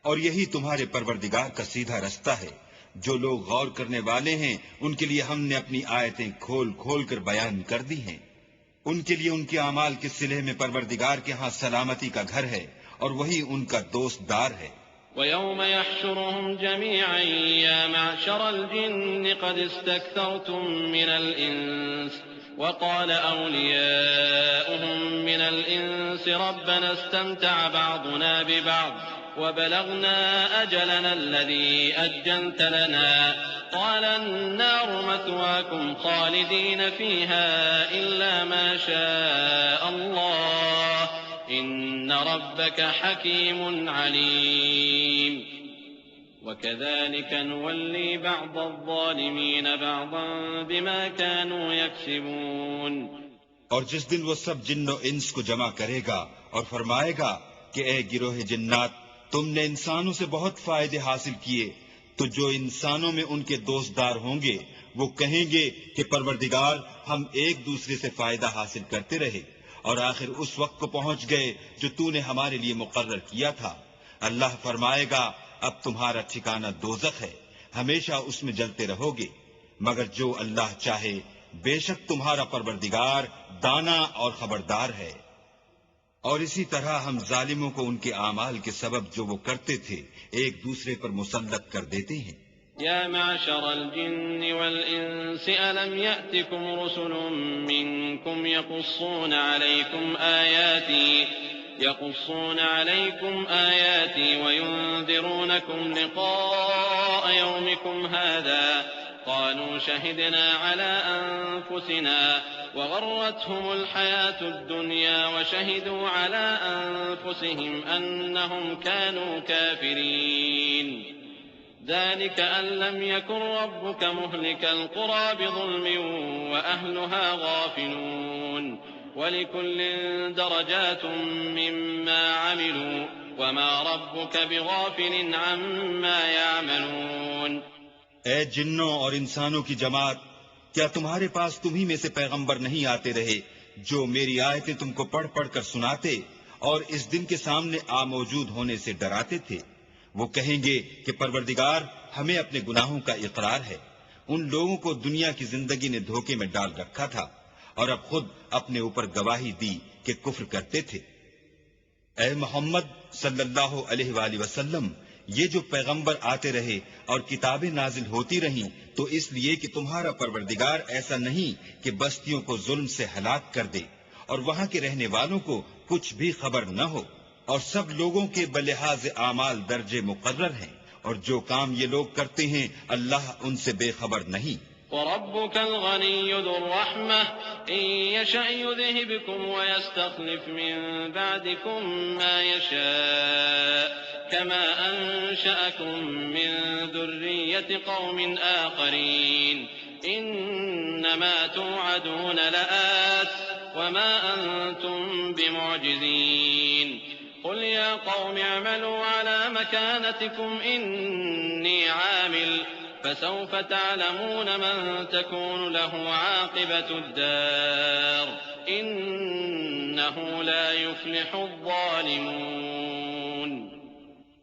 اور یہی تمہارے پروردگار کا سیدھا رستہ ہے۔ جو لوگ غور کرنے والے ہیں ان کے لیے ہم نے اپنی آیتیں کھول کھول کر بیان کر دی ہیں۔ ان کے لیے ان کے اعمال کے صلح میں پروردگار کے ہاں سلامتی کا گھر ہے، اور وہی ان کا دوست دار ہے۔ وَيَوْمَ يَحْشُرُهُمْ جَمِيعًا يَا مَعْشَرَ الْجِنِّ قَدِ اسْتَكْثَرْتُم مِّنَ الْإِنسِ وَقَالَ أَوْلِيَاؤُهُم مِّنَ الْإِنسِ رَبَّنَا اسْتَمْتَعَ بَعْضُنَا بِبَعْضٍ وَبَلَغْنَا أَجَلَنَا الَّذِي أَجَّلْتَ لَنَا قَالَ النَّارُ مَثْوَاكُمْ خَالِدِينَ فِيهَا إِلَّا مَا شَاءَ اللَّهُ إِنَّ رَبَّكَ حَكِيمٌ عَلِيمٌ وَكَذَلِكَ نُوَلِّي بَعْضَ الظَّالِمِينَ بَعْضًا بِمَا كَانُوا يَكْسِبُونَ۔ اور جس دن وہ سب جن و انس کو جمع کرے گا اور فرمائے گا کہ اے گروہ جنات، تم نے انسانوں سے بہت فائدے حاصل کیے، تو جو انسانوں میں ان کے دوست دار ہوں گے وہ کہیں گے کہ پروردگار ہم ایک دوسرے سے فائدہ حاصل کرتے رہے، اور آخر اس وقت کو پہنچ گئے جو تو نے ہمارے لیے مقرر کیا تھا۔ اللہ فرمائے گا اب تمہارا ٹھکانہ دوزخ ہے، ہمیشہ اس میں جلتے رہو گے، مگر جو اللہ چاہے، بے شک تمہارا پروردگار دانا اور خبردار ہے۔ اور اسی طرح ہم ظالموں کو ان کے اعمال کے سبب جو وہ کرتے تھے ایک دوسرے پر مسلط کر دیتے ہیں۔ يا معشر الجن والإنس ألم يأتكم رسل منكم يقصون عليكم آياتي وينذرونكم لقاء يومكم هذا قالوا شهدنا على أنفسنا وغرتهم الحياة الدنيا وشهدوا على أنفسهم أنهم كانوا كافرين ذلك أن لم يكن ربك مهلك القرى بظلم وأهلها غافلون ولكل درجات مما عملوا وما ربك بغافل عما يعملون۔ اے جنوں اور انسانوں کی جماعت، کیا تمہارے پاس تمہیں میں سے پیغمبر نہیں آتے رہے جو میری آیتیں تم کو پڑھ پڑھ کر سناتے اور اس دن کے سامنے موجود ہونے سے ڈراتے تھے؟ وہ کہیں گے کہ پروردگار ہمیں اپنے گناہوں کا اقرار ہے، ان لوگوں کو دنیا کی زندگی نے دھوکے میں ڈال رکھا تھا اور اب خود اپنے اوپر گواہی دی کہ کفر کرتے تھے۔ اے محمد صلی اللہ علیہ وآلہ وسلم، یہ جو پیغمبر آتے رہے اور کتابیں نازل ہوتی رہیں تو اس لیے کہ تمہارا پروردگار ایسا نہیں کہ بستیوں کو ظلم سے ہلاک کر دے اور وہاں کے رہنے والوں کو کچھ بھی خبر نہ ہو، اور سب لوگوں کے بلحاظ اعمال درجے مقرر ہیں، اور جو کام یہ لوگ کرتے ہیں اللہ ان سے بے خبر نہیں۔ وَرَبُّكَ الْغَنِيُّ ذُو الرَّحْمَةِ إِن يَشَأْ يُذْهِبْكُمْ وَيَسْتَخْلِفْ مِن بَعْدِكُم مَّا يَشَاءُ كَمَا أَنشَأَكُم مِّن ذُرِّيَّةِ قَوْمٍ آخَرِينَ إِنَّمَا تُوعَدُونَ لَآتٍ وَمَا أَنتُم بِمُعْجِزِينَ قُلْ يَا قَوْمِ اعْمَلُوا عَلَىٰ مَكَانَتِكُمْ إِنِّي عَامِلٌ فسوف تعلمون من تكون له عاقبة الدار إنه لا يفلح الظالمون۔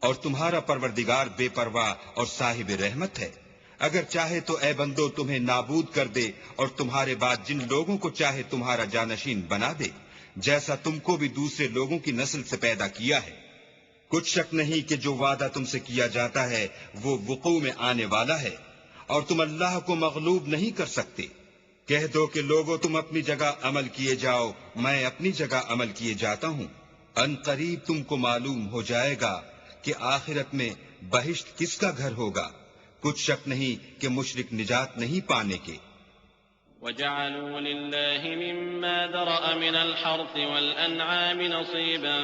اور تمہارا پروردگار بے پرواہ اور صاحب رحمت ہے، اگر چاہے تو اے بندو تمہیں نابود کر دے اور تمہارے بعد جن لوگوں کو چاہے تمہارا جانشین بنا دے، جیسا تم کو بھی دوسرے لوگوں کی نسل سے پیدا کیا ہے۔ کچھ شک نہیں کہ جو وعدہ تم سے کیا جاتا ہے وہ وقوع میں آنے والا ہے، اور تم اللہ کو مغلوب نہیں کر سکتے۔ کہہ دو کہ لوگو تم اپنی جگہ عمل کیے جاؤ، میں اپنی جگہ عمل کیے جاتا ہوں۔ ان قریب تم کو معلوم ہو جائے گا کہ آخرت میں بہشت کس کا گھر ہوگا۔ کچھ شک نہیں کہ مشرک نجات نہیں پانے کے۔ وجعلوا لله مما ذرأ من الحرث والأنعام نصيبا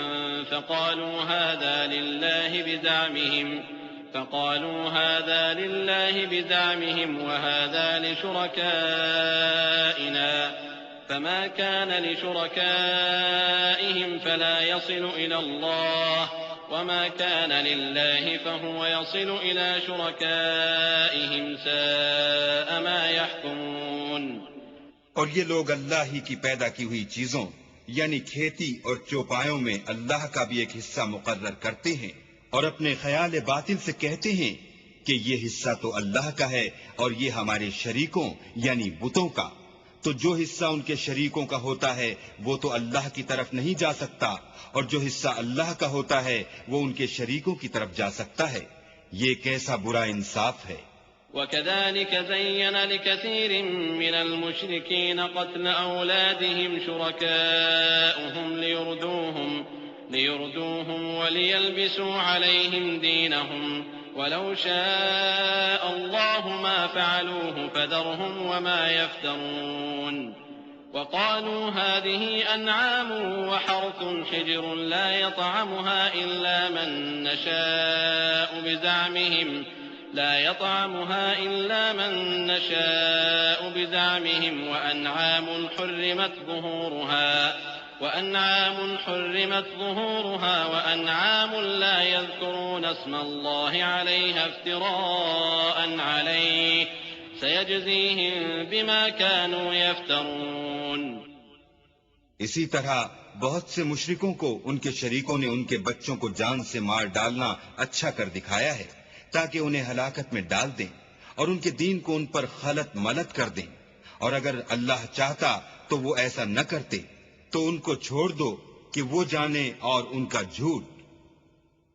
فقالوا هذا لله بزعمهم وهذا لشركائنا فما كان لشركائهم فلا يصل إلى الله وما كان لله فهو يصل إلى شركائهم ساء ما يحكمون۔ اور یہ لوگ اللہ ہی کی پیدا کی ہوئی چیزوں یعنی کھیتی اور چوپایوں میں اللہ کا بھی ایک حصہ مقرر کرتے ہیں، اور اپنے خیال باطل سے کہتے ہیں کہ یہ حصہ تو اللہ کا ہے اور یہ ہمارے شریکوں یعنی بتوں کا، تو جو حصہ ان کے شریکوں کا ہوتا ہے وہ تو اللہ کی طرف نہیں جا سکتا، اور جو حصہ اللہ کا ہوتا ہے وہ ان کے شریکوں کی طرف جا سکتا ہے۔ یہ کیسا برا انصاف ہے۔ وكذلك زين لكثير من المشركين قتل أولادهم شركاؤهم ليردوهم وليلبسوا عليهم دينهم ولو شاء الله ما فعلوه فذرهم وما يفترون۔ وقالوا هذه أنعام وحرث حجر لا يطعمها إلا من نشاء بزعمهم وأنعام حرمت ظهورها وأنعام لا يذكرون اسم الله عليها افتراء عليه سيجزيهم بما كانوا يفترون۔ اسی طرح بہت سے مشرکوں کو ان کے شریکوں نے ان کے بچوں کو جان سے مار ڈالنا اچھا کر دکھایا ہے تاکہ انہیں ہلاکت میں ڈال دیں اور ان کے دین کو ان پر خلط ملت کر دیں، اور اگر اللہ چاہتا تو وہ ایسا نہ کرتے، تو ان کو چھوڑ دو کہ وہ جانے اور ان کا جھوٹ۔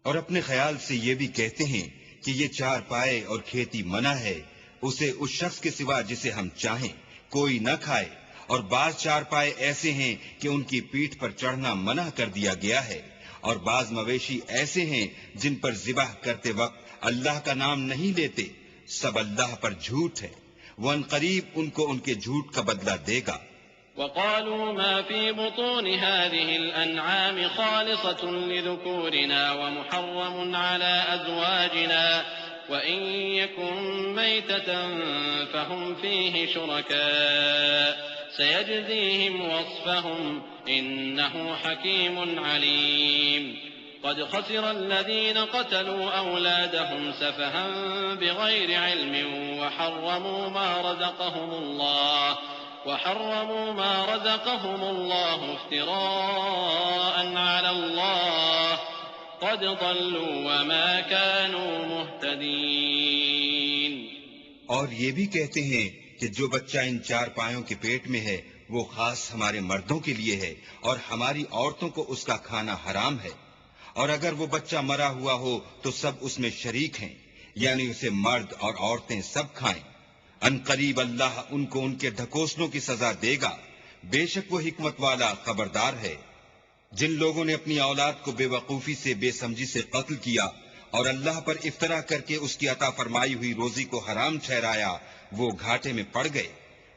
اور اپنے خیال سے یہ بھی کہتے ہیں کہ یہ چار پائے اور کھیتی منع ہے، اسے اس شخص کے سوا جسے ہم چاہیں کوئی نہ کھائے، اور بعض چار پائے ایسے ہیں کہ ان کی پیٹھ پر چڑھنا منع کر دیا گیا ہے، اور بعض مویشی ایسے ہیں جن پر ذبح کرتے وقت اللہ کا نام نہیں لیتے، سب اللہ پر جھوٹ ہے، وہ ان قریب ان کو ان کے جھوٹ کا بدلہ دے گا۔ وقالوا ما في بطون هذه الأنعام خالصة لذكورنا ومحرم على أزواجنا وإن يكن ميتة فهم فيه شركاء سيجزيهم وصفهم إنه حكيم عليم۔ قد خسر الذين قتلوا أولادهم سفها بغير علم وحرموا ما رزقهم الله افتراء على الله قد ضلوا وما كانوا مهتدين۔ اور یہ بھی کہتے ہیں کہ جو بچہ ان چار پایوں کے پیٹ میں ہے وہ خاص ہمارے مردوں کے لیے ہے اور ہماری عورتوں کو اس کا کھانا حرام ہے، اور اگر وہ بچہ مرا ہوا ہو تو سب اس میں شریک ہیں، یعنی اسے مرد اور عورتیں سب کھائیں۔ ان قریب اللہ ان کو ان کے ڈھکوسلوں کی سزا دے گا، بے شک وہ حکمت والا خبردار ہے۔ جن لوگوں نے اپنی اولاد کو بے وقوفی سے بے سمجھی سے قتل کیا اور اللہ پر افطرا کر کے اس کی عطا فرمائی ہوئی روزی کو حرام ٹھہرایا، وہ گھاٹے میں پڑ گئے،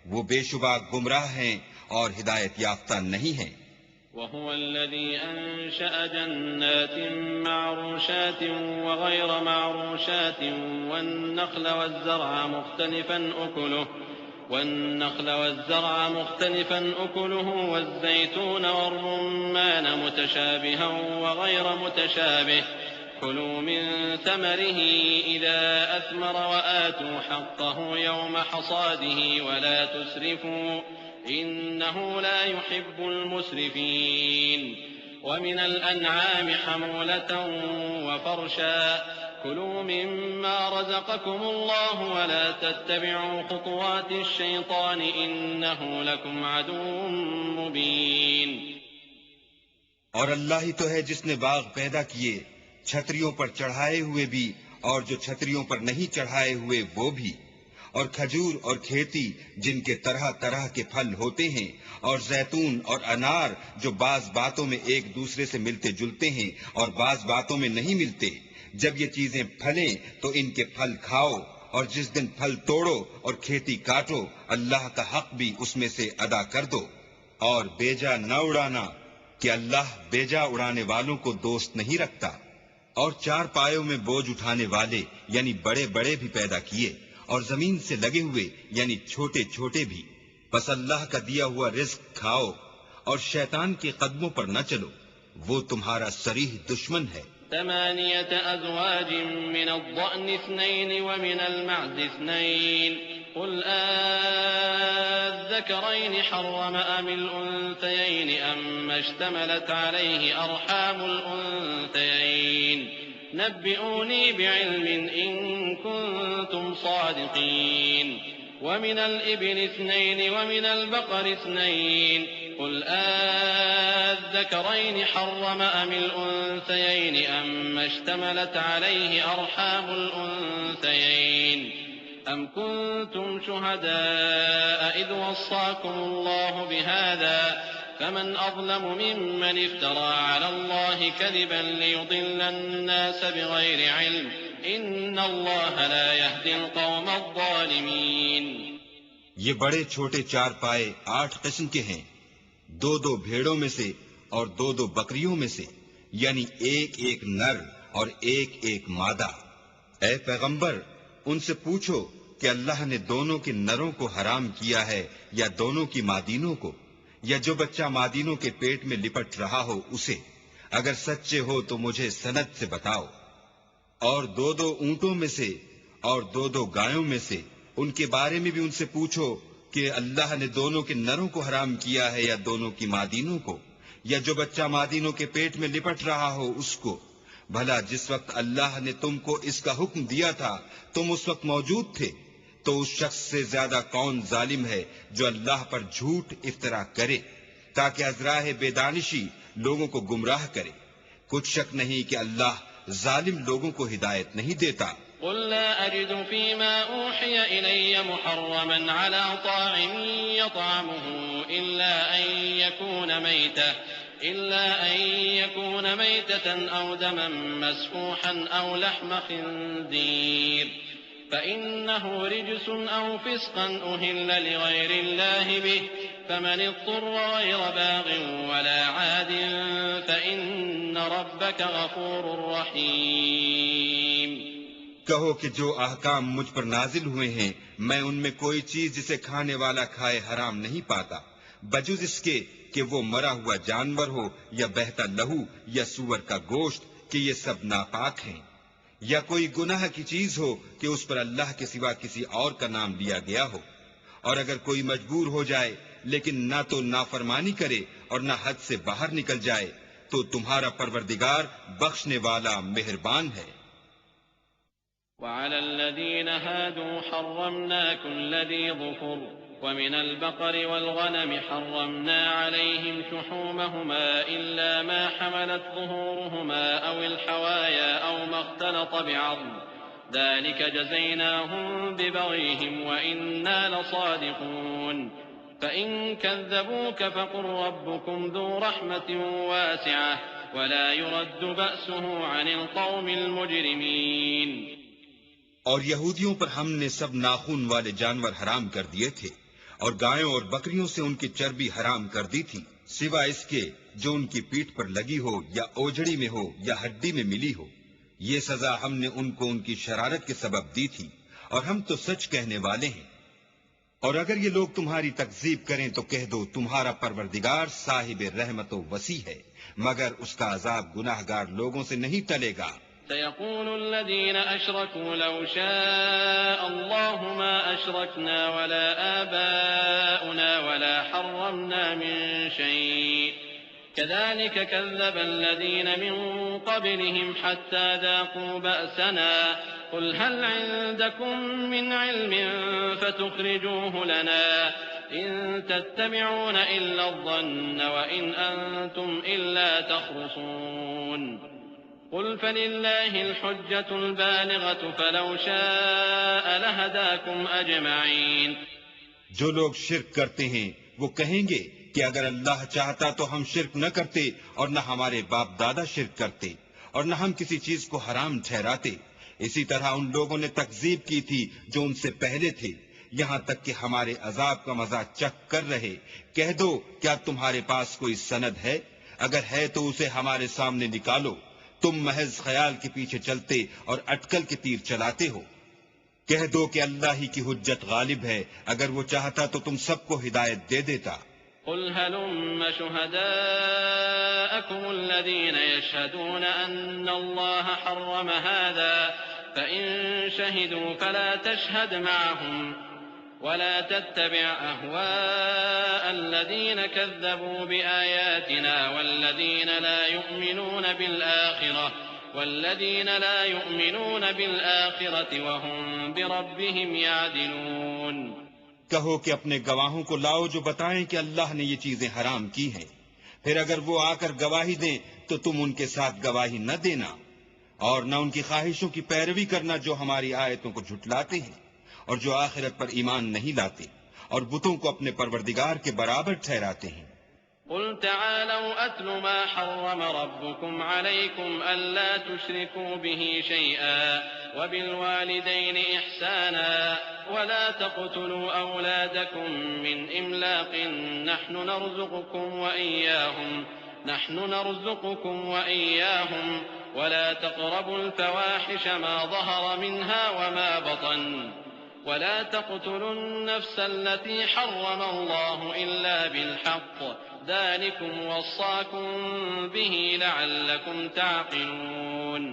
وہ بے شبہ گمراہ ہیں اور ہدایت یافتہ نہیں ہیں۔ وهو الذي أنشأ جنات معروشات وغير معروشات والنخل والزرع مختلفا أكله والزيتون والرمان متشابها وغير متشابه كلوا من ثمره إذا أثمر وآتوا حقه يوم حصاده ولا تسرفوا إنه لا يحب المسرفين۔ ومن الأنعام حمولة وفرشا كلوا مما رزقكم الله ولا تتبعوا خطوات الشيطان إنه لكم عدو مبين۔ اور اللہ ہی تو ہے جس نے باغ پیدا کیے چھتریوں پر چڑھائے ہوئے بھی اور جو چھتریوں پر نہیں چڑھائے ہوئے وہ بھی، اور کھجور اور کھیتی جن کے طرح طرح کے پھل ہوتے ہیں، اور زیتون اور انار جو بعض باتوں میں ایک دوسرے سے ملتے جلتے ہیں اور بعض باتوں میں نہیں ملتے۔ جب یہ چیزیں پھلیں تو ان کے پھل کھاؤ، اور جس دن پھل توڑو اور کھیتی کاٹو، اللہ کا حق بھی اس میں سے ادا کر دو، اور بیجا نہ اڑانا کہ اللہ بیجا اڑانے والوں کو دوست نہیں رکھتا۔ اور چار پایوں میں بوجھ اٹھانے والے یعنی بڑے بڑے بھی پیدا کیے، اور زمین سے لگے ہوئے یعنی چھوٹے چھوٹے بھی۔ بس اللہ کا دیا ہوا رزق کھاؤ اور شیطان کے قدموں پر نہ چلو، وہ تمہارا صریح دشمن ہے۔ 8 أزواج من الضأن 2 ومن المعز 2 قل الذكرين حرم أم الأنثيين أم اشتملت عليه أرحام الأنثيين نبئوني بعلم إن كنتم صادقين ومن الإبل 2 ومن البقر 2 قل الذكرين حرم أم الأنثيين أم اشتملت عليه أرحام الأنثيين أم كنتم شهداء إذ وصاكم الله بهذا فمن أظلم ممن افترى على الله كذبا ليضل الناس بغير علم إن الله لا يهدي القوم الظالمين۔ یہ بڑے چھوٹے چار پائے 8 قسم کے ہیں، 2 بھیڑوں میں سے اور 2 بکریوں میں سے، یعنی ایک نر اور ایک مادہ۔ اے پیغمبر، ان سے پوچھو کہ اللہ نے دونوں کے نروں کو حرام کیا ہے یا دونوں کی مادینوں کو، یا جو بچہ مادینوں کے پیٹ میں لپٹ رہا ہو اسے؟ اگر سچے ہو تو مجھے سند سے بتاؤ۔ اور 2 اونٹوں میں سے اور 2 گایوں میں سے، ان کے بارے میں بھی ان سے پوچھو کہ اللہ نے دونوں کے نروں کو حرام کیا ہے یا دونوں کی مادینوں کو، یا جو بچہ مادینوں کے پیٹ میں لپٹ رہا ہو اس کو۔ بھلا جس وقت اللہ نے تم کو اس کا حکم دیا تھا تم اس وقت موجود تھے، تو اس شخص سے زیادہ کون ظالم ہے جو اللہ پر جھوٹ افترا کرے تاکہ از راہ بے دانشی لوگوں کو گمراہ کرے۔ کچھ شک نہیں کہ اللہ ظالم لوگوں کو ہدایت نہیں دیتا۔ قل لا أجد فيما أوحي إلي محرما على طاعم يطعمه إلا أن يكون ميتة أو دما مسفوحا أو لحم خنزير فإنه رجس أو فسقا أهل لغير الله به فمن اضطر غير باغ ولا عاد فإن ربك غفور رحيم۔ کہو کہ جو احکام مجھ پر نازل ہوئے ہیں میں ان میں کوئی چیز جسے کھانے والا کھائے حرام نہیں پاتا، بجز اس کے کہ وہ مرا ہوا جانور ہو یا بہتا لہو یا سور کا گوشت، کہ یہ سب ناپاک ہیں، یا کوئی گناہ کی چیز ہو کہ اس پر اللہ کے سوا کسی اور کا نام لیا گیا ہو۔ اور اگر کوئی مجبور ہو جائے لیکن نہ تو نافرمانی کرے اور نہ حد سے باہر نکل جائے تو تمہارا پروردگار بخشنے والا مہربان ہے۔ وعلى الذين هادوا حرمنا كل ذي ظفر ومن البقر والغنم حرمنا عليهم شحومهما إلا ما حملت ظهورهما أو الحوايا أو ما اختلط بعظم ذلك جزيناهم ببغيهم وإنا لصادقون فإن كذبوك فقل ربكم ذو رحمة واسعة ولا يرد بأسه عن القوم المجرمين۔ اور یہودیوں پر ہم نے سب ناخون والے جانور حرام کر دیے تھے، اور گایوں اور بکریوں سے ان کی چربی حرام کر دی تھی، سوا اس کے جو ان کی پیٹھ پر لگی ہو یا اوجڑی میں ہو یا ہڈی میں ملی ہو۔ یہ سزا ہم نے ان کو ان کی شرارت کے سبب دی تھی، اور ہم تو سچ کہنے والے ہیں۔ اور اگر یہ لوگ تمہاری تکذیب کریں تو کہہ دو تمہارا پروردگار صاحب رحمت و وسیع ہے، مگر اس کا عذاب گناہگار لوگوں سے نہیں ٹلے گا۔ سيقول الذين أشركوا لو شاء الله ما أشركنا ولا آباؤنا ولا حرمنا من شيء كذلك كذب الذين من قبلهم حتى ذاقوا بأسنا قل هل عندكم من علم فتخرجوه لنا إن تتبعون إلا الظن وإن أنتم إلا تخرصون۔ قل فلله الحجة البالغة فلو شاء لهداكم أجمعين. جو لوگ شرک کرتے ہیں وہ کہیں گے کہ اگر اللہ چاہتا تو ہم شرک نہ کرتے اور نہ ہمارے باپ دادا شرک کرتے اور نہ ہم کسی چیز کو حرام ٹھہراتے. اسی طرح ان لوگوں نے تکذیب کی تھی جو ان سے پہلے تھے، یہاں تک کہ ہمارے عذاب کا مزہ چکھ کر رہے. کہہ دو کیا تمہارے پاس کوئی سند ہے؟ اگر ہے تو اسے ہمارے سامنے نکالو. تم محض خیال کے پیچھے چلتے اور اٹکل کے تیر چلاتے ہو. کہہ دو کہ اللہ ہی کی حجت غالب ہے، اگر وہ چاہتا تو تم سب کو ہدایت دے دیتا. قل هلم شهداءكم الذين يشهدون أن الله حرم هذا فإن شهدوا فلا تشهد معهم ولا تتبع أهواء الذين كذبوا بآياتنا والذين لا يؤمنون بالآخرة وهم بربهم يعدلون. کہو کہ اپنے گواہوں کو لاؤ جو بتائیں کہ اللہ نے یہ چیزیں حرام کی ہیں. پھر اگر وہ آ کر گواہی دیں تو تم ان کے ساتھ گواہی نہ دینا اور نہ ان کی خواہشوں کی پیروی کرنا جو ہماری آیتوں کو جھٹلاتے ہیں اور جو آخرت پر ایمان نہیں لاتے اور بتوں کو اپنے پروردگار کے برابر ٹھہراتے ہیں. قل تعالوا أتل ما حرم ربكم عليكم ألا تشركوا به شيئا وبالوالدين إحسانا ولا تقتلوا أولادكم من إملاق نحن نرزقكم وإياهم ولا تقربوا الفواحش ما ظهر منها وما بطن ولا تقتلوا النفس التي حرم الله إلا بالحق ذلكم وصاكم به لعلكم تعقلون.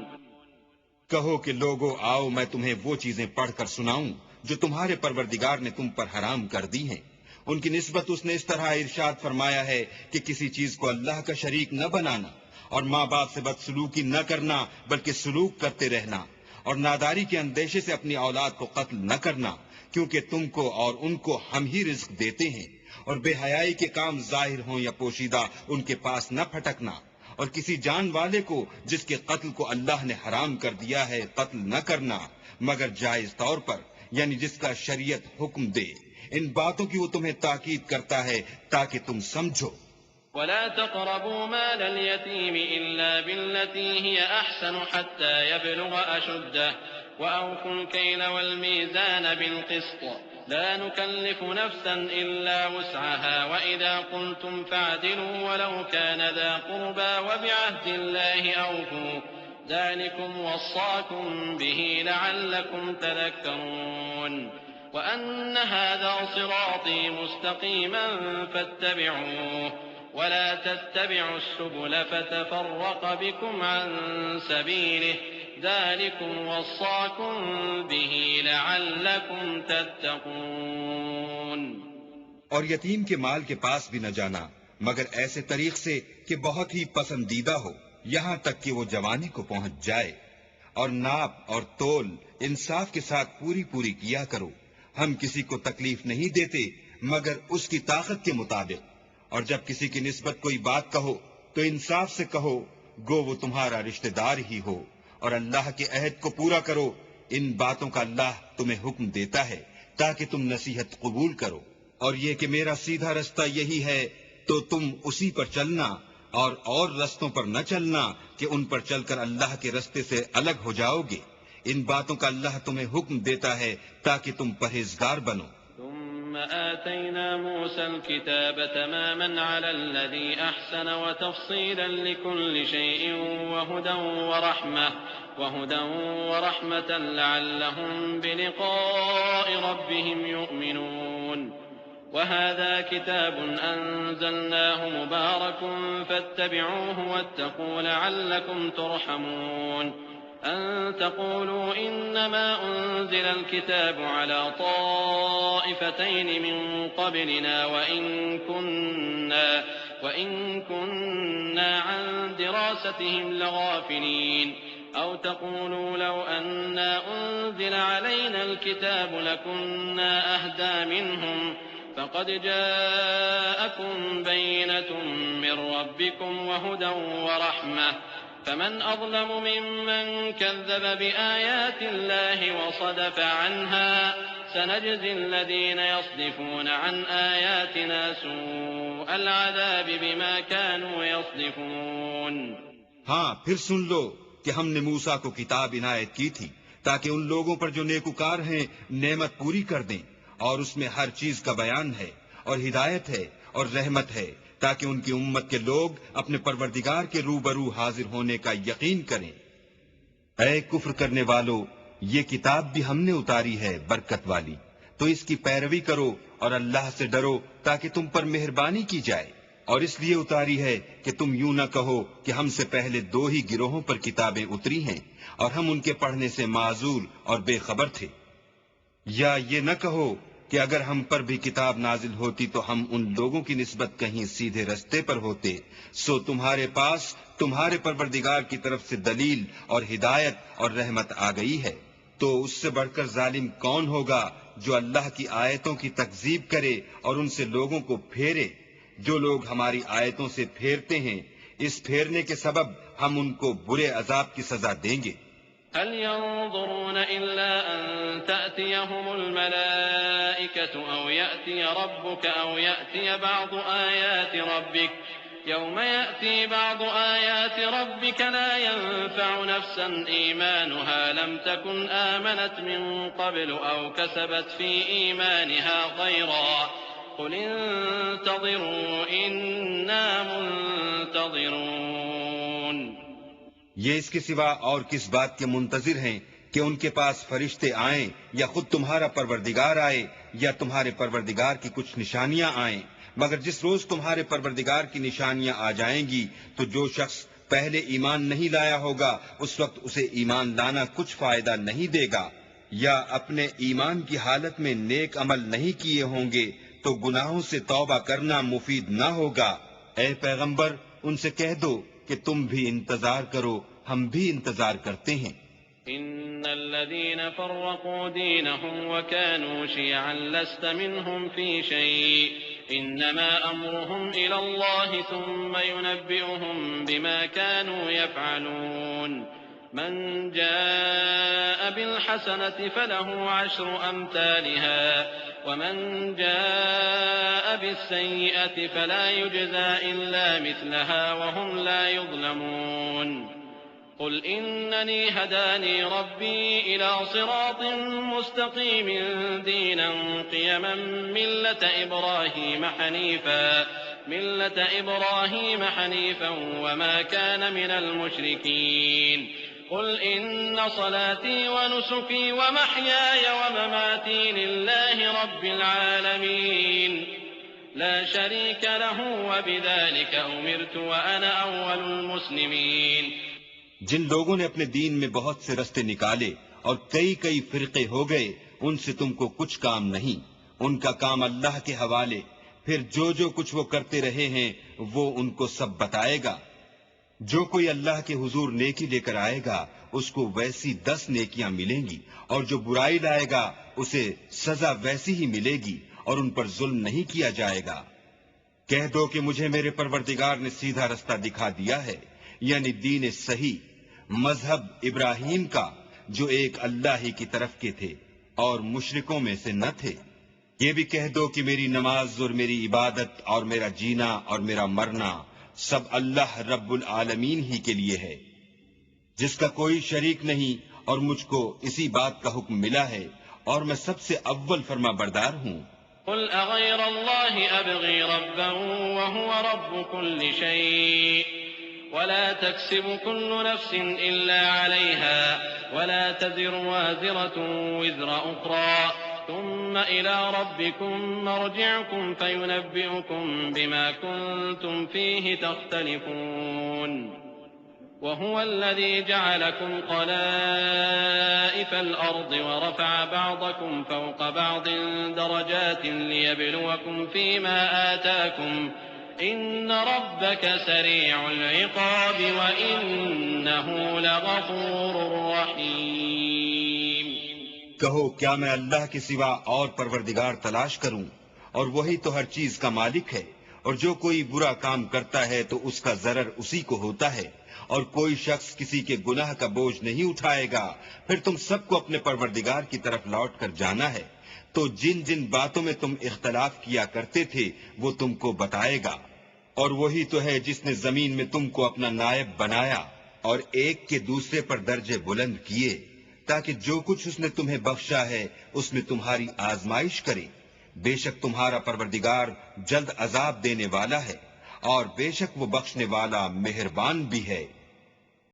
کہو کہ لوگو آؤ میں تمہیں وہ چیزیں پڑھ کر سناؤں جو تمہارے پروردگار نے تم پر حرام کر دی ہیں. ان کی نسبت اس نے اس طرح ارشاد فرمایا ہے کہ کسی چیز کو اللہ کا شریک نہ بنانا اور ماں باپ سے بدسلوکی نہ کرنا بلکہ سلوک کرتے رہنا اور ناداری کے اندیشے سے اپنی اولاد کو قتل نہ کرنا کیونکہ تم کو اور ان کو ہم ہی رزق دیتے ہیں. اور بے حیائی کے کام ظاہر ہوں یا پوشیدہ ان کے پاس نہ پھٹکنا اور کسی جان والے کو جس کے قتل کو اللہ نے حرام کر دیا ہے قتل نہ کرنا مگر جائز طور پر، یعنی جس کا شریعت حکم دے. ان باتوں کی وہ تمہیں تاکید کرتا ہے تاکہ تم سمجھو. ولا تقربوا مال اليتيم إلا بالتي هي أحسن حتى يبلغ أشده وأوفوا الكيل والميزان بالقسط لا نكلف نفسا إلا وسعها وإذا قلتم فاعدلوا ولو كان ذا قربى وبعهد الله أوفوا ذلكم وصاكم به لعلكم تذكرون. وأن هذا صراطي مستقيما فاتبعوه ولا تتبعوا السبل فتفرق بكم عن سبيله ذلكم وصاكم به لعلكم تتقون. اور یتیم کے مال کے پاس بھی نہ جانا مگر ایسے طریق سے کہ بہت ہی پسندیدہ ہو یہاں تک کہ وہ جوانی کو پہنچ جائے. اور ناپ اور تول انصاف کے ساتھ پوری کیا کرو. ہم کسی کو تکلیف نہیں دیتے مگر اس کی طاقت کے مطابق. اور جب کسی کی نسبت کوئی بات کہو تو انصاف سے کہو گو وہ تمہارا رشتہ دار ہی ہو. اور اللہ کے عہد کو پورا کرو. ان باتوں کا اللہ تمہیں حکم دیتا ہے تاکہ تم نصیحت قبول کرو. اور یہ کہ میرا سیدھا رستہ یہی ہے تو تم اسی پر چلنا اور رستوں پر نہ چلنا کہ ان پر چل کر اللہ کے رستے سے الگ ہو جاؤ گے. ان باتوں کا اللہ تمہیں حکم دیتا ہے تاکہ تم پرہیزگار بنو. ثم آتينا موسى الكتاب تماما على الذي أحسن وتفصيلا لكل شيء وهدى ورحمة لعلهم بلقاء ربهم يؤمنون. وهذا كتاب أنزلناه مبارك فاتبعوه واتقوا لعلكم ترحمون. أن تقولوا إنما أنزل الكتاب على طائفتين من قبلنا وإن كنا عن دراستهم لغافلين. أو تقولوا لو أنا أنزل علينا الكتاب لكنا أهدى منهم فقد جاءكم بينة من ربكم وهدى ورحمة فمن أظلم ممن كذب بآيات الله وصدف عنها سنجزي الذين يصدفون عن آياتنا سوء العذاب بما كانوا يصدفون. ہاں پھر سن لو کہ ہم نے موسیٰ کو کتاب عنایت کی تھی تاکہ ان لوگوں پر جو نیکوکار ہیں نعمت پوری کر دیں، اور اس میں ہر چیز کا بیان ہے اور ہدایت ہے اور رحمت ہے، تاکہ ان کی امت کے لوگ اپنے پروردگار کے روبرو حاضر ہونے کا یقین کریں. اے کفر کرنے والو، یہ کتاب بھی ہم نے اتاری ہے برکت والی، تو اس کی پیروی کرو اور اللہ سے ڈرو تاکہ تم پر مہربانی کی جائے. اور اس لیے اتاری ہے کہ تم یوں نہ کہو کہ ہم سے پہلے 2 ہی گروہوں پر کتابیں اتری ہیں اور ہم ان کے پڑھنے سے معذور اور بے خبر تھے. یا یہ نہ کہو کہ اگر ہم پر بھی کتاب نازل ہوتی تو ہم ان لوگوں کی نسبت کہیں سیدھے رستے پر ہوتے، سو تمہارے پاس تمہارے پروردگار کی طرف سے دلیل اور ہدایت اور رحمت آ گئی ہے. تو اس سے بڑھ کر ظالم کون ہوگا جو اللہ کی آیتوں کی تکذیب کرے اور ان سے لوگوں کو پھیرے. جو لوگ ہماری آیتوں سے پھیرتے ہیں، اس پھیرنے کے سبب ہم ان کو برے عذاب کی سزا دیں گے. هل ينظرون إلا أن تأتيهم الملائكة أو يأتي ربك أو يأتي بعض آيات ربك يوم يأتي بعض آيات ربك لا ينفع نفسا إيمانها لم تكن آمنت من قبل أو كسبت في إيمانها خيرا قل انتظروا إنا منتظرون. یہ اس کے سوا اور کس بات کے منتظر ہیں کہ ان کے پاس فرشتے آئیں یا خود تمہارا پروردگار آئے یا تمہارے پروردگار کی کچھ نشانیاں آئیں، مگر جس روز تمہارے پروردگار کی نشانیاں آ جائیں گی تو جو شخص پہلے ایمان نہیں لایا ہوگا اس وقت اسے ایمان لانا کچھ فائدہ نہیں دے گا، یا اپنے ایمان کی حالت میں نیک عمل نہیں کیے ہوں گے تو گناہوں سے توبہ کرنا مفید نہ ہوگا. اے پیغمبر ان سے کہہ دو کہ تم بھی انتظار کرو، ہم بھی انتظار کرتے ہیں. إن الذين فرقوا دينهم وكانوا شيعا لست منهم في شيء إنما أمرهم إلى الله ثم ينبئهم بما كانوا يفعلون. من جاء بالحسنة فله 10 أمثالها ومن جاء بالسيئة فلا يجزى إلا مثلها وهم لا يظلمون. قل إنني هداني ربي إلى صراط مستقيم دينا قيما ملة إبراهيم حنيفا وما كان من المشركين. قل إن صلاتي ونسكي ومحياي ومماتي لله رب العالمين لا شريك له وبذلك أمرت وأنا أول المسلمين. جن لوگوں نے اپنے دین میں بہت سے رستے نکالے اور کئی فرقے ہو گئے، ان سے تم کو کچھ کام نہیں، ان کا کام اللہ کے حوالے. پھر جو کچھ وہ کرتے رہے ہیں وہ ان کو سب بتائے گا. جو کوئی اللہ کے حضور نیکی لے کر آئے گا اس کو ویسی 10 نیکیاں ملیں گی، اور جو برائی لائے گا اسے سزا ویسی ہی ملے گی اور ان پر ظلم نہیں کیا جائے گا. کہہ دو کہ مجھے میرے پروردگار نے سیدھا رستہ دکھا دیا ہے، یعنی دین صحیح، مذہب ابراہیم کا جو ایک اللہ ہی کی طرف کے تھے اور مشرکوں میں سے نہ تھے. یہ بھی کہہ دو کہ میری نماز اور میری عبادت اور میرا جینا اور میرا مرنا سب اللہ رب العالمین ہی کے لیے ہے، جس کا کوئی شریک نہیں، اور مجھ کو اسی بات کا حکم ملا ہے اور میں سب سے اول فرما بردار ہوں. قل أغير الله أبغي ربا وهو رب كل شيء ولا تكسب كل نفس إلا عليها ولا تزر وازرة وزر أخرى ثم إلى ربكم مرجعكم فينبئكم بما كنتم فيه تختلفون. وهو الذي جعلكم خلائف الأرض ورفع بعضكم فوق بعض درجات ليبلوكم فيما آتاكم إن ربك سريع العقاب وإنه لغفور رحيم. کہو کیا میں اللہ کے سوا اور پروردگار تلاش کروں، اور وہی تو ہر چیز کا مالک ہے، اور جو کوئی برا کام کرتا ہے تو اس کا ضرر اسی کو ہوتا ہے، اور کوئی شخص کسی کے گناہ کا بوجھ نہیں اٹھائے گا، پھر تم سب کو اپنے پروردگار کی طرف لوٹ کر جانا ہے، تو جن جن باتوں میں تم اختلاف کیا کرتے تھے وہ تم کو بتائے گا۔ اور وہی تو ہے جس نے زمین میں تم کو اپنا نائب بنایا اور ایک کے دوسرے پر درجے بلند کیے، تاکہ جو کچھ اس نے تمہیں بخشا ہے اس میں تمہاری آزمائش کرے۔ بے شک تمہارا پروردگار جلد عذاب دینے والا ہے، اور بے شک وہ بخشنے والا مہربان بھی ہے۔